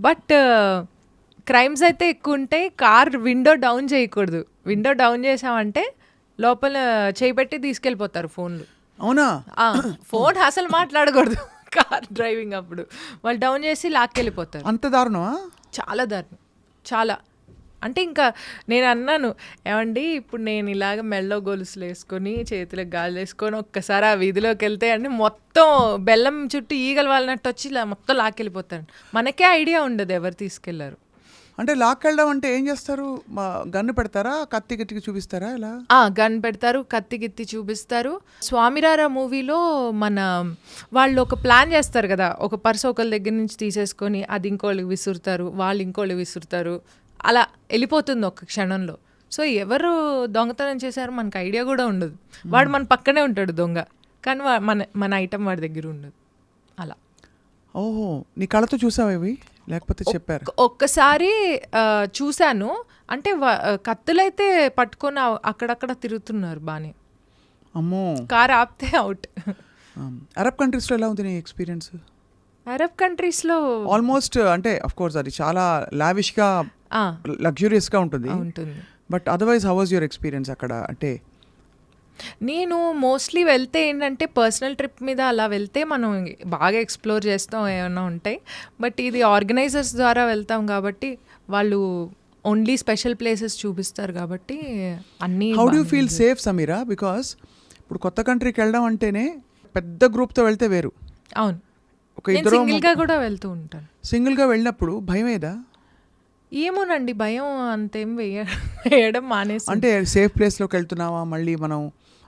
బట్ క్రైమ్స్ అయితే ఎక్కువ ఉంటాయి. కార్ విండో డౌన్ చేయకూడదు. విండో డౌన్ చేసామంటే లోపల చేయిపెట్టి తీసుకెళ్ళిపోతారు ఫోన్లు. అవునా? ఫోన్ అసలు మాట్లాడకూడదు కార్ డ్రైవింగ్ అప్పుడు. వాళ్ళు డౌన్ చేసి లాక్కెళ్ళిపోతారు. అంత దారుణమా? చాలా దారుణం, చాలా. అంటే ఇంకా నేను అన్నాను, ఏమండి ఇప్పుడు నేను ఇలాగ మెల్లో గొలుసులు వేసుకొని చేతులకు గాలి వేసుకొని ఒక్కసారి ఆ వీధిలోకి వెళ్తే అంటే మొత్తం బెల్లం చుట్టూ ఈగలు వాళ్ళనట్టు వచ్చి ఇలా మొత్తం లాక్కెళ్ళిపోతారు. మనకే ఐడియా ఉండదు ఎవరు తీసుకెళ్లారు. అంటే లాక్కెళ్ళడం అంటే ఏం చేస్తారు? గన్ను పెడతారా, కత్తి గిత్తికి చూపిస్తారా? ఇలా గన్ పెడతారు, కత్తి గిత్తి చూపిస్తారు. స్వామిరారా మూవీలో వాళ్ళు ఒక ప్లాన్ చేస్తారు కదా, ఒక పర్స్ ఒకళ్ళ దగ్గర నుంచి తీసేసుకొని అది ఇంకోళ్ళకి విసురుతారు, వాళ్ళు ఇంకోళ్ళకి విసురుతారు, అలా వెళ్ళిపోతుంది ఒక క్షణంలో. సో ఎవరు దొంగతనం చేశారో మనకు ఐడియా కూడా ఉండదు. వాడు మన పక్కనే ఉంటాడు దొంగ, కానీ మన ఐటమ్ వాడి దగ్గర ఉండదు. అలా. ఓహో, నీ కళ్ళతో చూసావా ఇవి లేకపోతే చెప్పారు? ఒక్కసారి చూశాను. అంటే కత్తులైతే పట్టుకొని అక్కడక్కడ తిరుగుతున్నారు బానే. అమ్మో. కార్ ఆపితే అవుట్. అరబ్ కంట్రీస్లో ఎలా ఉంది నీ ఎక్స్పీరియన్స్? అరబ్ కంట్రీస్లో ఆల్మోస్ట్ అంటే అఫ్ కోర్స్ అది చాలా లావిష్గా లగ్జూరియస్గా ఉంటుంది. But otherwise how was your experience అక్కడ? అంటే నేను మోస్ట్లీ వెళ్తే ఏంటంటే పర్సనల్ ట్రిప్ మీద అలా వెళ్తే మనం బాగా ఎక్స్ప్లోర్ చేస్తాం, ఏమైనా ఉంటాయి. బట్ ఇది ఆర్గనైజర్స్ ద్వారా వెళ్తాం కాబట్టి వాళ్ళు ఓన్లీ స్పెషల్ ప్లేసెస్ చూపిస్తారు కాబట్టి అన్నీ. How do feel safe Sameera? Because ఇప్పుడు కొత్త కంట్రీకి వెళ్ళడం అంటేనే పెద్ద గ్రూప్తో వెళ్తే వేరు. అవును, ఒక ఇద్దరు సింగిల్గా కూడా వెళ్తూ ఉంటాను. సింగిల్గా వెళ్ళినప్పుడు భయం ఏదా? ఏమోనండి, భయం అంతేం వేయడం మానేసి. అంటే సేఫ్ ప్లేస్లోకి వెళ్తున్నావా, మళ్ళీ మనం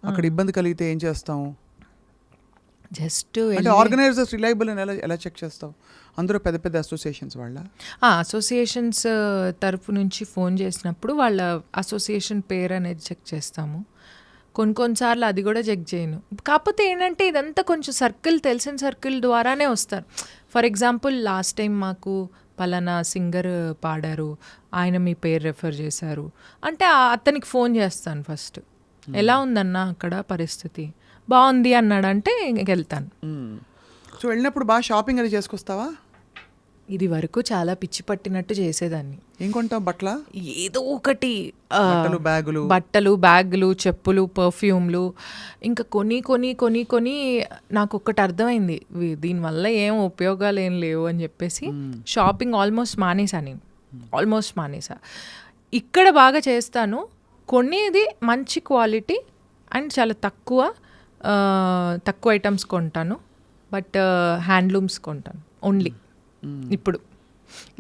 అక్కడ ఇబ్బంది కలిగితే ఏం చేస్తాం? జస్ట్ అంటే ఆర్గనైజర్స్ రిలయబుల్ అని ఎలా చెక్ చేస్తావు? అందరూ పెద్ద పెద్ద అసోసియేషన్స్ వాళ్ళ? అసోసియేషన్స్ తరఫు నుంచి ఫోన్ చేసినప్పుడు వాళ్ళ అసోసియేషన్ పేరు అనేది చెక్ చేస్తాము. కొన్నిసార్లు అది కూడా చెక్ చేయను. కాకపోతే ఏంటంటే ఇదంతా కొంచెం తెలిసిన సర్కిల్ ద్వారానే వస్తారు. ఫర్ ఎగ్జాంపుల్ లాస్ట్ టైం మాకు పలానా సింగర్ పాడారు, ఆయన మీ పేరు రెఫర్ చేశారు అంటే అతనికి ఫోన్ చేస్తాను ఫస్ట్. ఎలా ఉందన్నా అక్కడ పరిస్థితి, బాగుంది అన్నాడంటే వెళ్తాను. సో వెళ్ళినప్పుడు బాగా షాపింగ్ అది చేసుకొస్తావా? ఇది వరకు చాలా పిచ్చి పట్టినట్టు చేసేదాన్ని. ఏం కొంటావు? ఏదో ఒకటి, బట్టలు, బ్యాగులు, చెప్పులు, పర్ఫ్యూమ్లు, ఇంకా కొని నాకు ఒక్కటి అర్థమైంది, దీనివల్ల ఏం ఉపయోగాలు ఏం లేవు అని చెప్పేసి షాపింగ్ ఆల్మోస్ట్ మానేసా. ఇక్కడ బాగా చేస్తాను, కొనేది మంచి క్వాలిటీ అండ్ చాలా తక్కువ ఐటమ్స్ కొంటాను. బట్ హ్యాండ్లూమ్స్ కొంటాను ఓన్లీ. ఇప్పుడు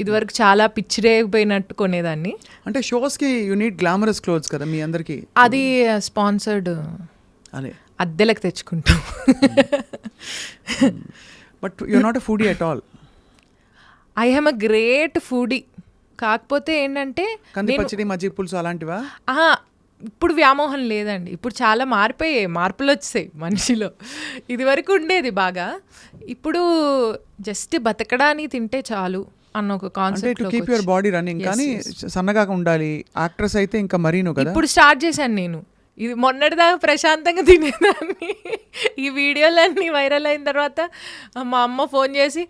ఇదివరకు చాలా పిచ్చిరేగిపోయినట్టు కొనేదాన్ని. అంటే షోస్కి యూ నీడ్ గ్లామరస్ క్లోత్స్ కదా మీ అందరికి. అది స్పాన్సర్డ్, అదే అద్దెలకు తెచ్చుకుంటాం. But you are not a foodie at all. I am a great foodie. కాకపోతే ఏంటంటే కంది పచ్చడి మజ్జిగ పులుసు అలాంటివా? ఆహా, ఇప్పుడు వ్యామోహం లేదండి. ఇప్పుడు చాలా మారిపోయాయి, మార్పులు వచ్చాయి మనిషిలో. ఇది వరకు ఉండేది బాగా, ఇప్పుడు జస్ట్ బతకడానికి తింటే చాలు అన్న ఒక అంటే concept. To keep your body running. కానీ సన్నగా ఉండాలి. యాక్ట్రెస్ అయితే ఇంకా మరీను కదా. ఇప్పుడు స్టార్ట్ చేశాను నేను. ఇది మొన్నటిదాకా ప్రశాంతంగా తినేదాన్ని. ఈ వీడియోలన్నీ వైరల్ అయిన తర్వాత మా అమ్మ ఫోన్ చేసి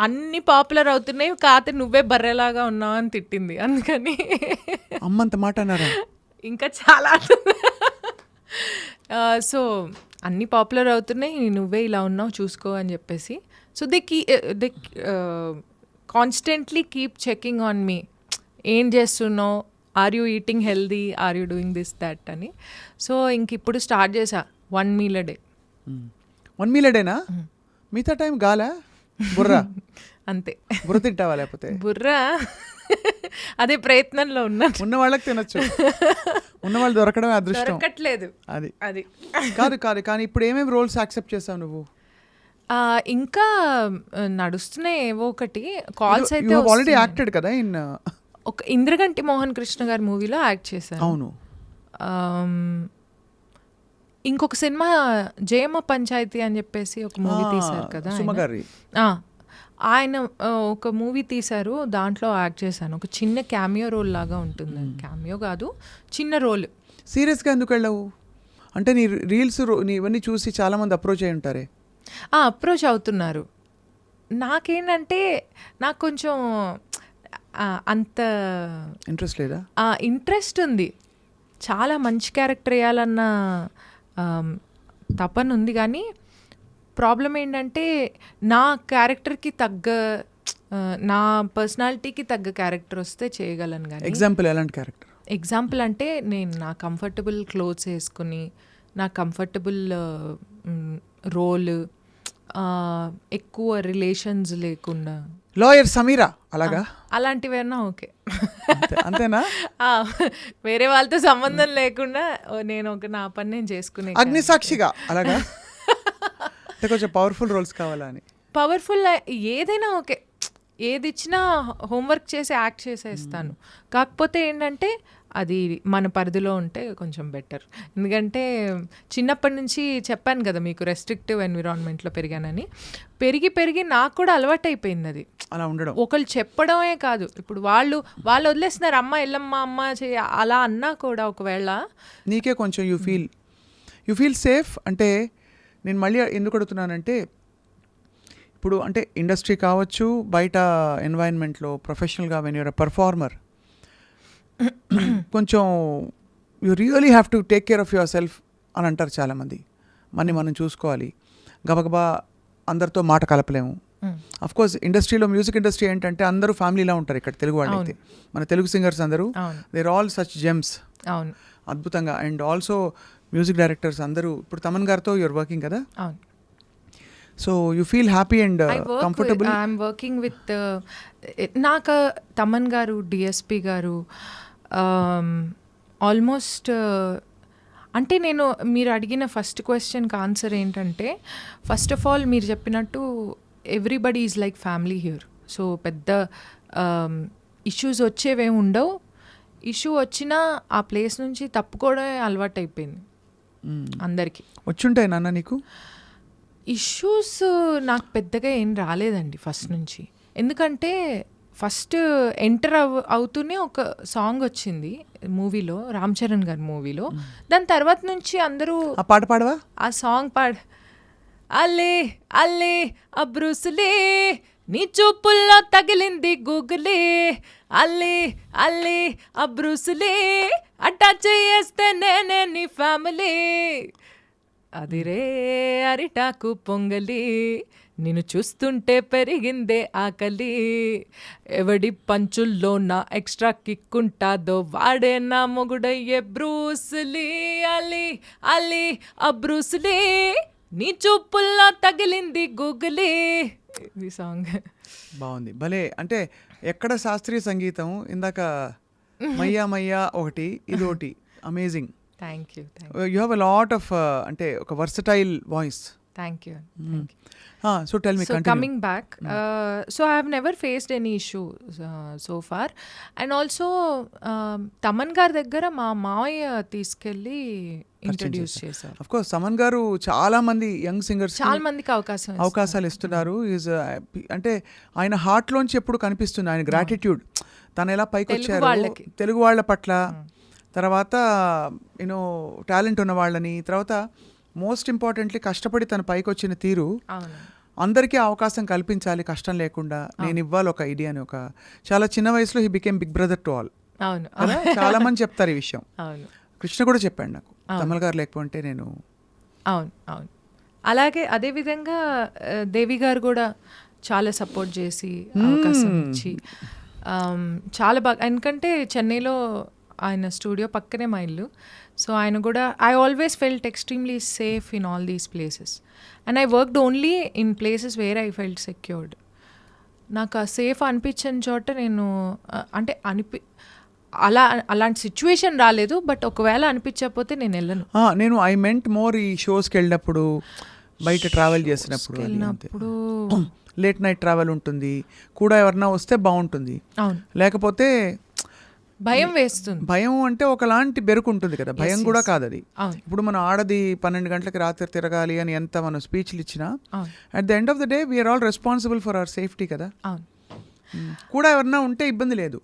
అన్నీ పాపులర్ అవుతున్నాయి, కాకపోతే నువ్వే బర్రెలాగా ఉన్నావు అని తిట్టింది. అందుకని అమ్మంత మాట అన్నారా? ఇంకా చాలా సో అన్నీ పాపులర్ అవుతున్నాయి, నువ్వే ఇలా ఉన్నావు చూసుకో అని చెప్పేసి. So they constantly keep checking on me. ఏం చేస్తున్నావు, are you eating healthy, are you doing this that అని. సో ఇంక ఇప్పుడు స్టార్ట్ చేసా 1 meal a day. 1 meal a day నా? మిగతా టైం గాలా బుర్రా అంతే. బుర్ర తింటావా? లేకపోతే బుర్రా అదే ప్రయత్నంలో ఉన్నా. ఉన్న వాళ్ళకి తినొచ్చు, ఉన్న వాళ్ళు దొరకడమే అదృష్టం. దొరకట్లేదు అది అది కాదు. కానీ ఇప్పుడు ఏమేమి రోల్స్ యాక్సెప్ట్ చేసావు నువ్వు? ఇంకా నడుస్తున్నాయి ఏవో ఒకటి. కాల్స్ అయితే ఆల్రెడీ యాక్టెడ్ కదా ఇన్ ఒక ఇంద్రగంటి మోహన్ కృష్ణ గారి మూవీలో యాక్ట్ చేశాను. అవును. ఇంకొక సినిమా జయమ్మ పంచాయతీ అని చెప్పేసి ఒక మూవీ తీశారు కదా సుమగారి. ఆయన ఒక మూవీ తీశారు, దాంట్లో యాక్ట్ చేశాను. ఒక చిన్న క్యామియో రోల్ లాగా ఉంటుంది. క్యామియో కాదు, చిన్న రోల్. సీరియస్గా ఎందుకు వెళ్ళవు? అంటే నీ రీల్స్ ఇవన్నీ చూసి చాలామంది అప్రోచ్ అయి ఉంటారే. అప్రోచ్ అవుతున్నారు. నాకేంటంటే నాకు కొంచెం అంత ఇంట్రెస్ట్ లేదా? ఇంట్రెస్ట్ ఉంది, చాలా మంచి క్యారెక్టర్ వేయాలన్న తపన ఉంది. కానీ ప్రాబ్లం ఏంటంటే నా క్యారెక్టర్కి తగ్గ, నా పర్సనాలిటీకి తగ్గ క్యారెక్టర్ వస్తే చేయగలను. కానీ ఎగ్జాంపుల్ ఎలాంటి క్యారెక్టర్? ఎగ్జాంపుల్ అంటే నేను నా కంఫర్టబుల్ క్లోత్స్ వేసుకుని, నా కంఫర్టబుల్ రోల్, ఎక్కువ రిలేషన్స్ లేకుండా. లాయర్ సమీరా అలాగా? అలాంటివైనా ఓకే. అంతేనా? వేరే వాళ్ళతో సంబంధం లేకుండా నేను నా పని నేను చేసుకునే. అగ్నిసాక్షిగా అలాగా? కొంచెం పవర్ఫుల్ రోల్స్ కావాలా అని? పవర్ఫుల్ ఏదైనా ఓకే, ఏది ఇచ్చినా హోంవర్క్ చేసి యాక్ట్ చేసేస్తాను. కాకపోతే ఏంటంటే అది మన పరిధిలో ఉంటే కొంచెం బెటర్. ఎందుకంటే చిన్నప్పటి నుంచి చెప్పాను కదా మీకు, రెస్ట్రిక్టివ్ ఎన్విరాన్మెంట్లో పెరిగానని. పెరిగి నాకు కూడా అలవాటు అయిపోయింది అది అలా ఉండడం. ఒకళ్ళు చెప్పడమే కాదు, ఇప్పుడు వాళ్ళు వదిలేస్తున్నారు, అమ్మ ఎల్లమ్మ అమ్మ అలా అన్నా కూడా ఒకవేళ నీకే కొంచెం యూ ఫీల్ సేఫ్. అంటే నేను మళ్ళీ ఎందుకు అడుగుతున్నానంటే, ఇప్పుడు అంటే ఇండస్ట్రీ కావచ్చు, బయట ఎన్వైరన్మెంట్లో ప్రొఫెషనల్గా వెన్ యూర్ అ పర్ఫార్మర్, కొంచెం you really have to take care of yourself అని అంటారు చాలామంది. మనం చూసుకోవాలి, గబగబా అందరితో మాట కలపలేము. అఫ్ కోర్స్ ఇండస్ట్రీలో, మ్యూజిక్ ఇండస్ట్రీ ఏంటంటే అందరూ ఫ్యామిలీలా ఉంటారు ఇక్కడ. తెలుగు వాళ్ళు అయితే, మన తెలుగు సింగర్స్ అందరూ దేర్ ఆల్ సచ్ జెమ్స్. అవును, అద్భుతంగా. అండ్ ఆల్సో మ్యూజిక్ డైరెక్టర్స్ అందరూ, ఇప్పుడు తమన్ గారితో యూఆర్ వర్కింగ్ కదా. అవును. So you feel happy and comfortable. I'm working with నాకు తమన్ గారు, డిఎస్పి గారు, ఆల్మోస్ట్ అంటే నేను మీరు అడిగిన ఫస్ట్ క్వశ్చన్కి ఆన్సర్ ఏంటంటే, ఫస్ట్ ఆఫ్ ఆల్ మీరు చెప్పినట్టు everybody is like family here. So పెద్ద ఇష్యూస్ వచ్చేవేమి ఉండవు. ఇష్యూ వచ్చినా ఆ ప్లేస్ నుంచి తప్పుకోవడమే అలవాటు అయిపోయింది అందరికీ. వచ్చుంటాయి నాన్న నీకు ఇష్యూస్? నాకు పెద్దగా ఏం రాలేదండి ఫస్ట్ నుంచి. ఎందుకంటే ఫస్ట్ ఎంటర్ అవుతూనే ఒక సాంగ్ వచ్చింది మూవీలో, రామ్ చరణ్ గారి మూవీలో. దాని తర్వాత నుంచి అందరూ ఆ పాట పాడవా? ఆ సాంగ్ అల్లే అల్లే అబ్రూసులే, నీ చూపుల్లో తగిలింది గూగులే, అల్లే అల్లే అబ్రూసులే, అటాచ్ చేస్తే నేనే నీ ఫ్యామిలీ, అదిరే అరిటాకు పొంగలి, నిన్ను చూస్తుంటే పెరిగిందే ఆకలి, ఎవడి పంచుల్లో నా ఎక్స్ట్రా కిక్కుంటాదో వాడే నా మొగుడయ్యే బ్రూసులీ, అలీ అలీ అబ్రూసులీ, నీ చూపుల్లో తగిలింది గూగులీ. ఈ సాంగ్ బాగుంది, భలే. అంటే ఎక్కడ శాస్త్రీయ సంగీతం, ఇందాక మయ్యా మయ్యా ఒకటి, ఇది ఒకటి amazing. Thank you. You have a lot of అంటే ఒక versatile voice. Thank you. So tell me So coming back, so I have never faced any issue so far. And also Thaman గారి దగ్గర మా మావయ్య తీసుకెళ్ళి ఇంట్రడ్యూస్ చేశారు. అఫ్ కోర్స్ తమన్ గారు చాలా మంది యంగ్ సింగర్స్ చాలా మందికి అవకాశాలు ఇస్తున్నారు. ఈజ్ అంటే ఆయన హార్ట్ లోంచి ఎప్పుడు కనిపిస్తుంది ఆయన గ్రాటిట్యూడ్. తను ఎలా పైకి వచ్చారు తెలుగు వాళ్ళ పట్ల, తర్వాత యూనో టాలెంట్ ఉన్న వాళ్ళని, తర్వాత మోస్ట్ ఇంపార్టెంట్లీ కష్టపడి తన పైకి వచ్చిన తీరు అందరికీ అవకాశం కల్పించాలి కష్టం లేకుండా, నేను ఇవ్వాలి ఒక ఐడియా అని. ఒక చాలా చిన్న వయసులో he became big brother to all. అవును, చాలా మంది చెప్తారు ఈ విషయం. అవును, కృష్ణ కూడా చెప్పాడు నాకు, తమల్ గారు లేకపోతే నేను. అవును అవును. అలాగే అదేవిధంగా దేవి గారు కూడా చాలా సపోర్ట్ చేసి అవకాశం ఇచ్చి చాలా బాగా, ఎందుకంటే చెన్నైలో ఆయన స్టూడియో పక్కనే మా ఇల్లు. సో ఆయన కూడా I always felt extremely safe in all these places and I worked only in places where I felt secured. నాకు ఆ సేఫ్ అనిపించని చోట నేను అంటే అలాంటి సిచ్యువేషన్ రాలేదు, బట్ ఒకవేళ అనిపించకపోతే నేను వెళ్ళను. నేను ఐ మెంట్ మోర్ ఈ షోస్కి వెళ్ళినప్పుడు, బయట ట్రావెల్ చేసినప్పుడు, లేట్ నైట్ ట్రావెల్ ఉంటుంది కూడా, ఎవరన్నా వస్తే బాగుంటుంది. అవును, లేకపోతే భయం వేస్తుంది. భయం అంటే ఒకలాంటి బెరుకు ఉంటుంది కదా, భయం కూడా కాదు అది. ఇప్పుడు మనం ఆడది 12 గంటలకు రాత్రి తిరగాలి అని ఎంత మనం స్పీచ్లు ఇచ్చినా, at the end of the day we're all responsible for our safety కదా. కూడా ఎవరన్నా ఉంటే ఇబ్బంది లేదు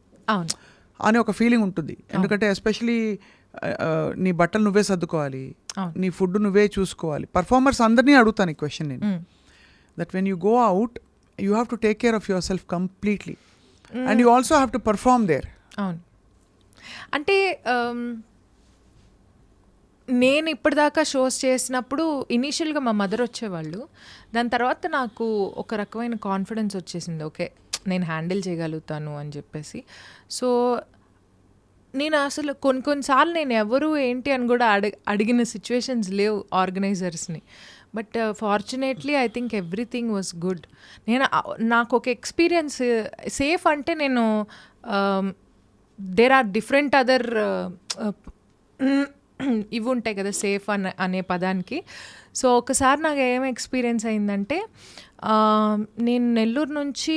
అని ఒక ఫీలింగ్ ఉంటుంది. ఎందుకంటే ఎస్పెషలీ నీ బట్టలు నువ్వే సర్దుకోవాలి, నీ ఫుడ్ నువ్వే చూసుకోవాలి. పర్ఫార్మర్స్ అందరినీ అడుగుతాను ఈ క్వశ్చన్ నేను, that when you go out you have to take care of yourself completely and you also have to perform there. అవును, అంటే నేను ఇప్పటిదాకా షోస్ చేసినప్పుడు ఇనీషియల్గా మా మదర్ వచ్చేవాళ్ళు, దాని తర్వాత నాకు ఒక రకమైన కాన్ఫిడెన్స్ వచ్చేసింది, ఓకే నేను హ్యాండిల్ చేయగలుగుతాను అని చెప్పేసి. సో నేను అసలు కొన్నిసార్లు నేను ఎవరు ఏంటి అని కూడా అడిగిన సిచ్యువేషన్స్ లేవు ఆర్గనైజర్స్ని. But fortunately I think everything was good. నాకు ఒక ఎక్స్పీరియన్స్ సేఫ్ అంటే నేను దేర్ ఆర్ డిఫరెంట్ అదర్ ఇవి ఉంటాయి కదా సేఫ్ అనే పదానికి. సో ఒకసారి నాకు ఏం ఎక్స్పీరియన్స్ అయిందంటే, నేను నెల్లూరు నుంచి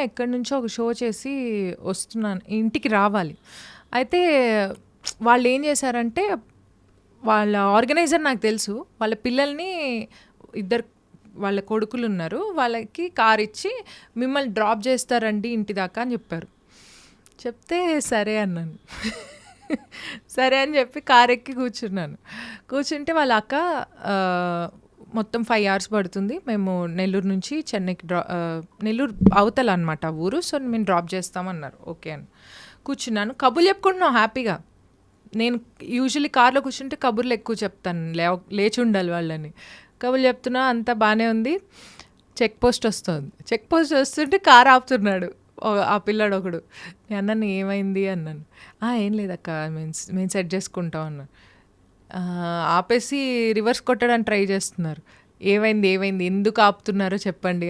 ఎక్కడి నుంచో ఒక షో చేసి వస్తున్నాను, ఇంటికి రావాలి. అయితే వాళ్ళు ఏం చేశారంటే, వాళ్ళ ఆర్గనైజర్ నాకు తెలుసు, వాళ్ళ పిల్లల్ని వాళ్ళ కొడుకులు ఉన్నారు, వాళ్ళకి కార్ ఇచ్చి మిమ్మల్ని డ్రాప్ చేస్తారండి ఇంటి దాకా అని చెప్పారు. చెప్తే సరే అన్నాను. సరే అని చెప్పి కార్ ఎక్కి కూర్చుంటే వాళ్ళ అక్క మొత్తం 5 hours పడుతుంది, మేము నెల్లూరు నుంచి చెన్నైకి నెల్లూరు అవతల అనమాట ఊరు, సో మేము డ్రాప్ చేస్తామన్నారు. ఓకే అని కూర్చున్నాను, కబుర్లు చెప్పుకుంటున్నాం హ్యాపీగా. నేను యూజువల్లీ కార్లో కూర్చుంటే కబుర్లు ఎక్కువ చెప్తాను, లేచి ఉండాలి వాళ్ళని. కబుర్లు చెప్తున్నా, అంతా బాగానే ఉంది. చెక్ పోస్ట్ వస్తుంటే కార్ ఆపుతున్నాడు ఆ పిల్లాడు ఒకడు. నేను అన్నాను ఏమైంది అన్నాను. ఏం లేదక్క మేము సెట్ చేసుకుంటాం అన్నాను. ఆపేసి రివర్స్ కొట్టడానికి ట్రై చేస్తున్నారు. ఏమైంది ఎందుకు ఆపుతున్నారో చెప్పండి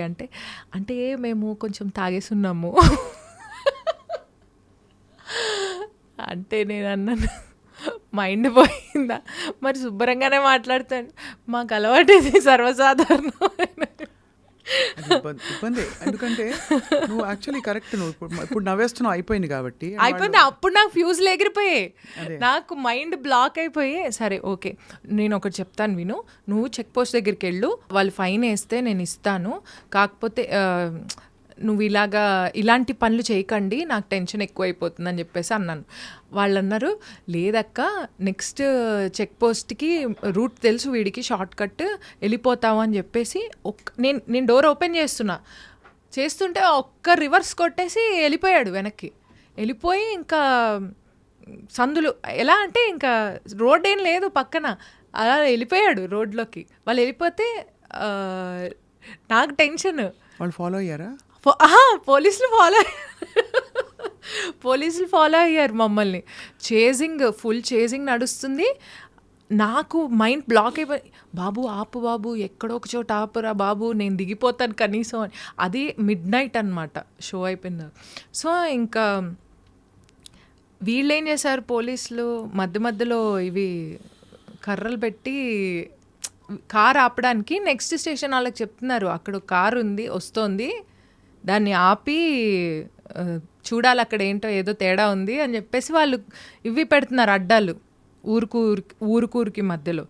అంటే మేము కొంచెం తాగేసి ఉన్నాము అంటే నేను అన్నాను మైండ్ పోయిందా, మరి శుభ్రంగానే మాట్లాడతాను, మాకు అలవాటు ఇది సర్వసాధారణం. ఇబ్బంది, ఎందుకంటే నువ్వు యాక్చువల్లీ కరెక్ట్, నువ్వు ఇప్పుడు నవ్వేస్తున్నావు, అయిపోయింది కాబట్టి అప్పుడు నాకు ఫ్యూజ్లు ఎగిరిపోయాయి, నాకు మైండ్ బ్లాక్ అయిపోయి, సరే ఓకే నేను ఒకటి చెప్తాను విను, నువ్వు చెక్ పోస్ట్ దగ్గరికి వెళ్ళు, వాళ్ళు ఫైన్ వేస్తే నేను ఇస్తాను, కాకపోతే నువ్వు ఇలాంటి పనులు చేయకండి, నాకు టెన్షన్ ఎక్కువైపోతుందని చెప్పేసి అన్నాను. వాళ్ళు అన్నారు, లేదక్క నెక్స్ట్ చెక్ పోస్ట్కి రూట్ తెలుసు వీడికి, షార్ట్ కట్ వెళ్ళిపోతావు అని చెప్పేసి నేను డోర్ ఓపెన్ చేస్తుంటే ఒక్క రివర్స్ కొట్టేసి వెళ్ళిపోయాడు వెనక్కి. వెళ్ళిపోయి ఇంకా సందులు ఎలా అంటే ఇంకా రోడ్ ఏం లేదు పక్కన, అలా వెళ్ళిపోయాడు రోడ్లోకి. వాళ్ళు వెళ్ళిపోతే నాకు టెన్షన్. వాళ్ళు ఫాలో అయ్యారా? పోలీసులు ఫాలో అయ్యారు మమ్మల్ని. ఫుల్ చేజింగ్ నడుస్తుంది. నాకు మైండ్ బ్లాక్ అయిపోయి, బాబు ఆపు బాబు, ఎక్కడో ఒక చోట ఆపురా బాబు, నేను దిగిపోతాను కనీసం అని. అది మిడ్నైట్ అనమాట షో అయిపోయింది. సో ఇంకా వీళ్ళు ఏం చేశారు పోలీసులు, మధ్యలో ఇవి కర్రలు పెట్టి కార్ ఆపడానికి నెక్స్ట్ స్టేషన్ వాళ్ళకి చెప్తున్నారు అక్కడ ఒక కారు ఉంది వస్తోంది దాన్ని ఆపి చూడాలి అక్కడ ఏంటో ఏదో తేడా ఉంది అని చెప్పేసి వాళ్ళు ఇవి పెడుతున్నారు అడ్డాలు ఊరుకూరికి మధ్యలో.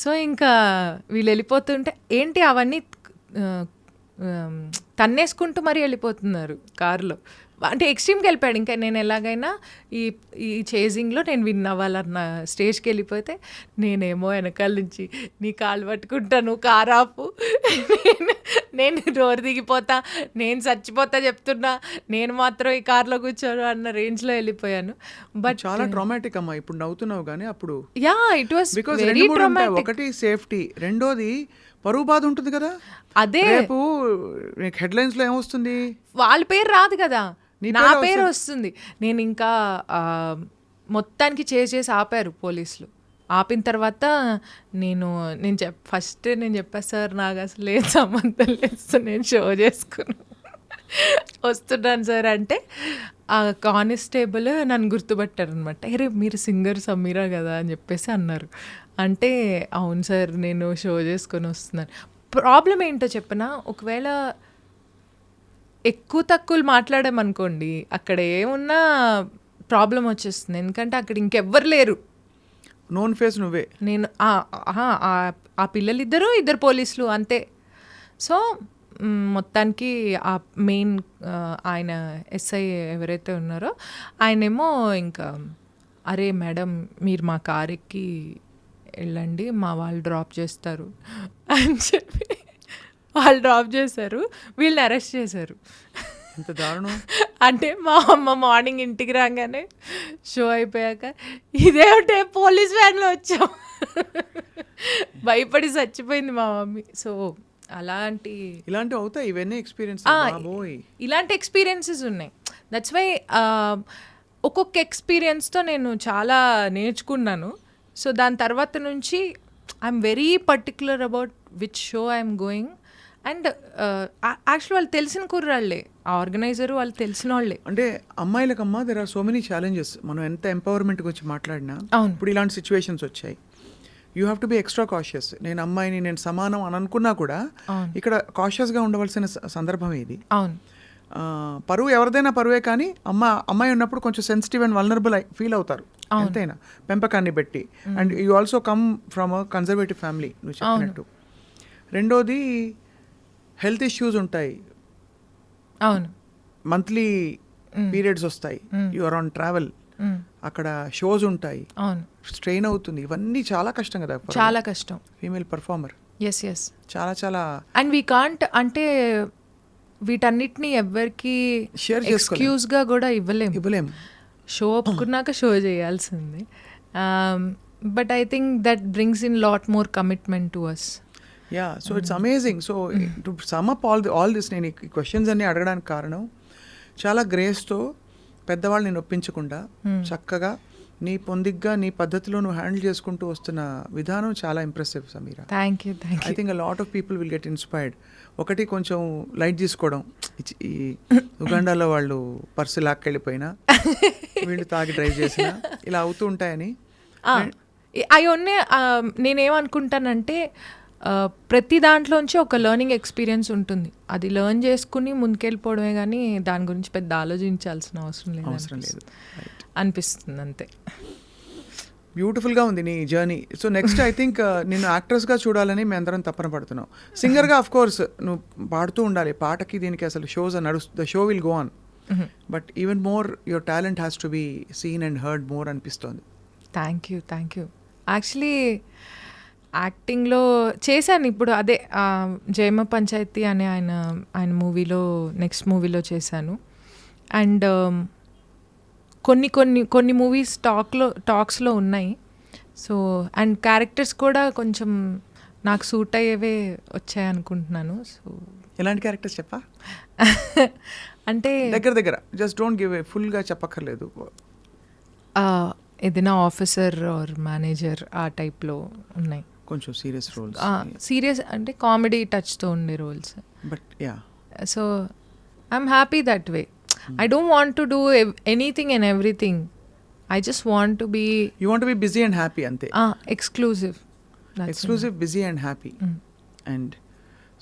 సో ఇంకా వీళ్ళు వెళ్ళిపోతుంటే ఏంటి అవన్నీ తన్నేసుకుంటూ మరీ వెళ్ళిపోతున్నారు కారులో. అంటే ఎక్స్ట్రీమ్కి వెళ్ళిపోయాడు. ఇంకా నేను ఎలాగైనా ఈ చేజింగ్లో నేను విన్ అవ్వాలన్న స్టేజ్కి వెళ్ళిపోతే నేనేమో వెనకాల నుంచి నీ కాళ్ళు పట్టుకుంటాను కారు ఆపు, నేను డోర్ దిగిపోతా, నేను చచ్చిపోతా చెప్తున్నా, నేను మాత్రం ఈ కార్లో కూర్చోను అన్న రేంజ్లో వెళ్ళిపోయాను. బట్ చాలా ట్రామాటిక్ అమ్మా. ఇప్పుడు నవ్వుతున్నావు కానీ అప్పుడు yeah it was because very traumatic. ఒకటి సేఫ్టీ, రెండోది పరువు బాధ ఉంటుంది కదా. అదే రేపు హెడ్లైన్స్ లో ఏమొస్తుంది, వాళ్ళ పేరు రాదు కదా, నా పేరు వస్తుంది. నేను ఇంకా మొత్తానికి చేసి ఆపారు పోలీసులు. ఆపిన తర్వాత నేను ఫస్ట్ నేను చెప్పా సార్ నాకు అసలు ఏం సంబంధం లేదు నేను షో చేసుకున్నాను వస్తున్నాను సార్ అంటే ఆ కానిస్టేబుల్ నన్ను గుర్తుపట్టారు అనమాట. అరే మీరు సింగర్ సమీరా కదా అని చెప్పేసి అన్నారు. అంటే అవును సార్ నేను షో చేసుకొని వస్తున్నాను. ప్రాబ్లం ఏంటో చెప్పనా, ఒకవేళ ఎక్కువ తక్కువలు మాట్లాడామనుకోండి అక్కడ ఏమున్నా ప్రాబ్లం వచ్చేస్తుంది. ఎందుకంటే అక్కడ ఇంకెవ్వరు లేరు, నోన్ ఫేస్ నువ్వే. నేను ఆ పిల్లలిద్దరూ ఇద్దరు పోలీసులు అంతే. సో మొత్తానికి ఆ మెయిన్ ఆయన ఎస్ఐ ఎవరైతే ఉన్నారో ఆయనేమో ఇంకా అరే మేడం మీరు మా కార్ ఎక్కి వెళ్ళండి మా వాళ్ళు డ్రాప్ చేస్తారు అని చెప్పి వాళ్ళు డ్రాప్ చేశారు, వీళ్ళని అరెస్ట్ చేశారు. ఎంత దారుణం. అంటే మా అమ్మ మార్నింగ్ ఇంటికి రాగానే షో అయిపోయాక ఇదేమిటే పోలీస్ వ్యాన్లో వచ్చాం భయపడి చచ్చిపోయింది మా మమ్మీ. సో ఇలాంటివి అవుతాయి ఇవన్నీ ఎక్స్పీరియన్స్. ఇలాంటి ఎక్స్పీరియన్సెస్ ఉన్నాయి. దట్స్ వై ఒక్కొక్క ఎక్స్పీరియన్స్తో నేను చాలా నేర్చుకున్నాను. సో దాని తర్వాత నుంచి I'm very particular about which show I'm going. And actual వాళ్ళు తెలిసిన కుర్రాళ్ళే, ఆ ఆర్గనైజరు వాళ్ళు తెలిసిన వాళ్ళే. అంటే అమ్మాయిలకమ్మా there are so many challenges. మనం ఎంత ఎంపవర్మెంట్ గురించి మాట్లాడినా ఇప్పుడు ఇలాంటి సిచ్యువేషన్స్ వచ్చాయి. You have to be extra cautious. నేను అమ్మాయిని నేను సమానం అని అనుకున్నా కూడా ఇక్కడ కాషియస్గా ఉండవలసిన సందర్భం ఇది. అవును, పరువు ఎవరిదైనా పరువే, కానీ అమ్మాయి ఉన్నప్పుడు కొంచెం సెన్సిటివ్ అండ్ వల్నరబుల్ ఫీల్ అవుతారు ఎంతైనా పెంపకాన్ని బట్టి. And you also come from a conservative family నువ్వు చెప్పినట్టు. రెండోది హెల్త్ ఇష్యూస్ ఉంటాయి, అవును, మంత్లీ పీరియడ్స్ వస్తాయి, యు ఆర్ ఆన్ ట్రావెల్, అక్కడ షోస్ ఉంటాయి, అవును, స్ట్రెయిన్ అవుతుంది. ఇవన్నీ చాలా కష్టం కదా, చాలా కష్టం ఫీమేల్ పర్ఫార్మర్. ఎస్ ఎస్ చాలా చాలా. అండ్ వీ కాంట్ అంటే వీటన్నిటిని ఎవరికి ఎక్స్క్యూజ్గా కూడా ఇవ్వలేము. షో ఒప్పుకున్నాక షో చేయాల్సింది. But I think that brings in lot more commitment to us. Yeah, so it's amazing. So to sum up all this, నేను ఈ క్వశ్చన్స్ అన్ని అడగడానికి కారణం చాలా గ్రేస్తో పెద్దవాళ్ళని నొప్పించకుండా చక్కగా నీ పొందిగ్గా నీ పద్ధతిలో నువ్వు హ్యాండిల్ చేసుకుంటూ వస్తున్న విధానం చాలా impressive Sameera. Thank you. I think a lot of people will get inspired. ఒకటి కొంచెం లైట్ తీసుకోవడం, ఈ ఉగాండాలో వాళ్ళు పర్సు లాక్కెళ్ళిపోయినా వీళ్ళు తాగి డ్రైవ్ చేసినా ఇలా అవుతూ ఉంటాయని. అవన్నీ నేనేమనుకుంటానంటే ప్రతి దాంట్లోంచి ఒక లెర్నింగ్ ఎక్స్పీరియన్స్ ఉంటుంది. అది లెర్న్ చేసుకుని ముందుకెళ్ళిపోవడమే కానీ దాని గురించి పెద్ద ఆలోచించాల్సిన అవసరం లేదు అనిపిస్తుంది అంతే. బ్యూటిఫుల్గా ఉంది నీ journey. So next I think నిన్ను యాక్ట్రెస్గా చూడాలని మేము అందరం తప్పన పడుతున్నాం. సింగర్గా ఆఫ్ కోర్స్ నువ్వు పాడుతూ ఉండాలి, పాటకి దీనికి అసలు shows the show will go on. But even more your talent has to be seen and heard more అనిపిస్తోంది. Thank you. యాక్చువల్లీ యాక్టింగ్లో చేశాను ఇప్పుడు, అదే జయమ పంచాయతీ అనే ఆయన మూవీలో నెక్స్ట్ మూవీలో చేశాను. అండ్ కొన్ని మూవీస్ టాక్స్లో ఉన్నాయి. సో అండ్ క్యారెక్టర్స్ కూడా కొంచెం నాకు సూట్ అయ్యేవే వచ్చాయి అనుకుంటున్నాను. సో ఎలాంటి క్యారెక్టర్స్ చెప్పా? అంటే దగ్గర జస్ట్ డోంట్ గివ్ ఫుల్గా చెప్పక్కర్లేదు. ఏదైనా ఆఫీసర్ ఆర్ మేనేజర్ ఆ టైప్లో ఉన్నాయి. కొంచెం సీరియస్ రోల్స్, సీరియస్ అంటే కామెడీ టచ్తో ఉండే roles. But yeah, so I'm happy that way. I don't want to do anything and everything. I just want to be... You want to be busy and happy ante. Exclusive. Exclusive, busy and happy. And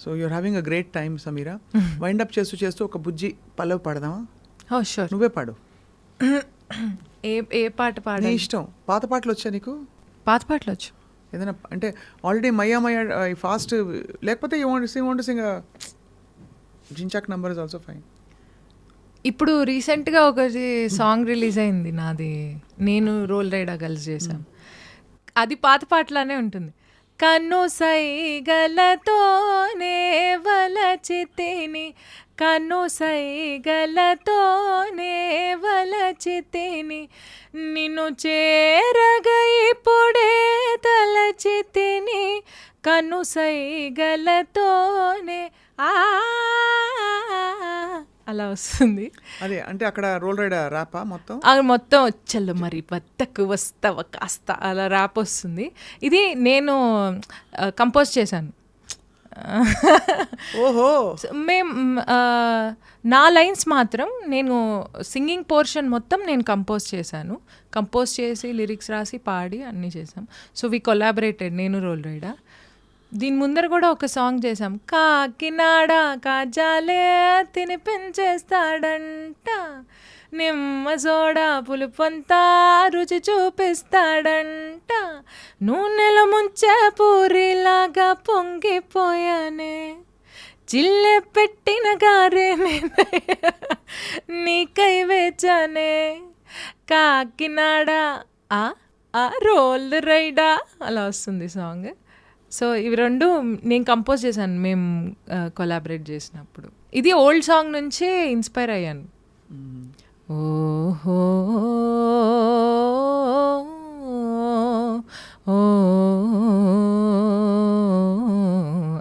so you're having a great time Sameera. Wind up చేస్తూ చేస్తూ ఒక బుజ్జి పల్లవి పాడదామా? ఓ షూర్. నువ్వే పాడు. ఏ పాట నీ పాడాలి? ఇష్టం. పాత పాటలు వచ్చా నీకు? పాత పాటలు వచ్చు. ఏదైనా అంటే ఆల్రెడీ మయ్యా మయ్యా ఫాస్ట్, లేకపోతే యూ వాంట్ టు సింగ్ జించాక్ నంబర్ ఇస్ ఆల్సో ఫైన్. ఇప్పుడు రీసెంట్గా ఒకటి సాంగ్ రిలీజ్ అయింది నాది, నేను రోల్ రైడా కలిసి చేశాం. అది పాత పాటలానే ఉంటుంది. కన్ను సైగలతోనే వలచితిని, కన్ను సైగలతోనే వలచితిని, నిన్ను చేరగ ఇప్పుడే తలచితిని, కన్ను సైగలతోనే అలా వస్తుంది. అదే అంటే అక్కడ రోల్ రైడ్ ర్యాపా మొత్తం? మొత్తం వచ్చలు మరి బద్దకు వస్తావ కాస్త అలా ర్యాప్ వస్తుంది. ఇది నేను కంపోజ్ చేశాను. ఓహో. నా లైన్స్ మాత్రం నేను సింగింగ్ పోర్షన్ మొత్తం నేను కంపోజ్ చేశాను. కంపోజ్ చేసి లిరిక్స్ రాసి పాడి అన్నీ చేసాం. సో వి కొలాబరేటెడ్, నేను రోల్ రైడా. దీని ముందర కూడా ఒక సాంగ్ చేసాం. కాకినాడ కాజాలే తినిపించేస్తాడంట, నిమ్మ సోడా పులుపంతా రుచి చూపిస్తాడంట, నూనెల ముంచే పూరిలాగా పొంగిపోయానే, చిల్లె పెట్టిన గారే నీకై వేచానే, కాకినాడ రోల్ రైడా అలా వస్తుంది సాంగ్. సో ఇవి రెండు నేను కంపోజ్ చేశాను, మేము కొలాబరేట్ చేసినప్పుడు. ఇది ఓల్డ్ సాంగ్ నుంచే ఇన్స్పైర్ అయ్యాను. ఓహో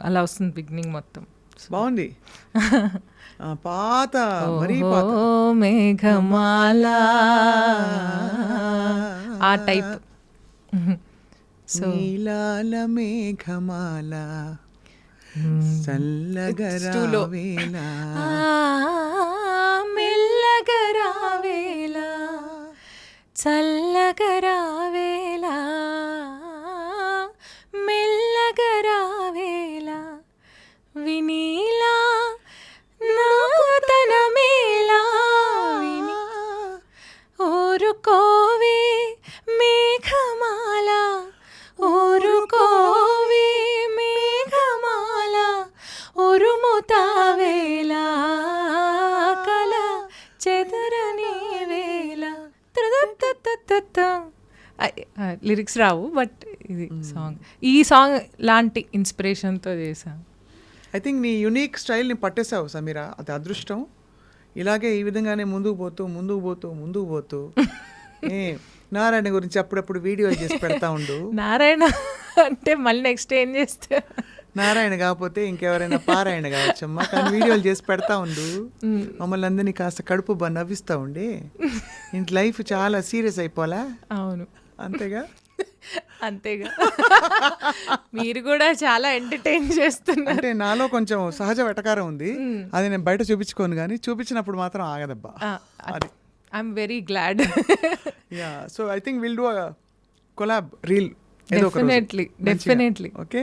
అలా వస్తుంది బిగినింగ్ మొత్తం. బాగుంది. పాత మరీ పాత మేఘమాల ఆ టైప్. నీలాల మేఘమాల చల్లగరావేలా మెల్లగరావేలా చల్లగరావేలా మెల్లగరావేలా వినీలా నాతనమేలా విని ఊరుకోవే మేఘమాల ఊరుకోవే మేఘమాల ఉరుముతావేలా కల చెదరని వేళ. లిరిక్స్ రావు, బట్ ఇది సాంగ్, ఈ సాంగ్ లాంటి ఇన్స్పిరేషన్తో చేశాను. ఐ థింక్ నీ యునీక్ స్టైల్ని పట్టేసావు సమీరా, అది అదృష్టం. ఇలాగే ఈ విధంగానే ముందుకు పోతూ నారాయణ గురించి అప్పుడప్పుడు వీడియోలు చేసి పెడతా ఉండు. నారాయణ అంటే మళ్ళీ నెక్స్ట్ ఏం చేస్తే నారాయణ కాకపోతే ఇంకెవరైనా పారాయణ కావచ్చమ్మా, కానీ వీడియోలు చేసి పెడతా ఉండు. మమ్మల్ని అందరినీ కాస్త కడుపు నవ్విస్తూ ఉండి. ఇంటి లైఫ్ చాలా సీరియస్ అయిపోలా. అవును, అంతేగా అంతేగా. మీరు కూడా చాలా ఎంటర్టైన్ చేస్తున్నారు. అంటే నాలో కొంచెం సహజ వెటకారం ఉంది, అది నేను బయట చూపించుకోను, కానీ చూపించినప్పుడు మాత్రం ఆగదబ్బా. అది I'm very glad. Yeah, so I think will do a collab reel. Definitely. Okay.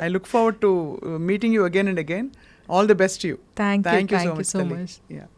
I look forward to meeting you again and again. All the best to you. Thank you so much. much. Yeah.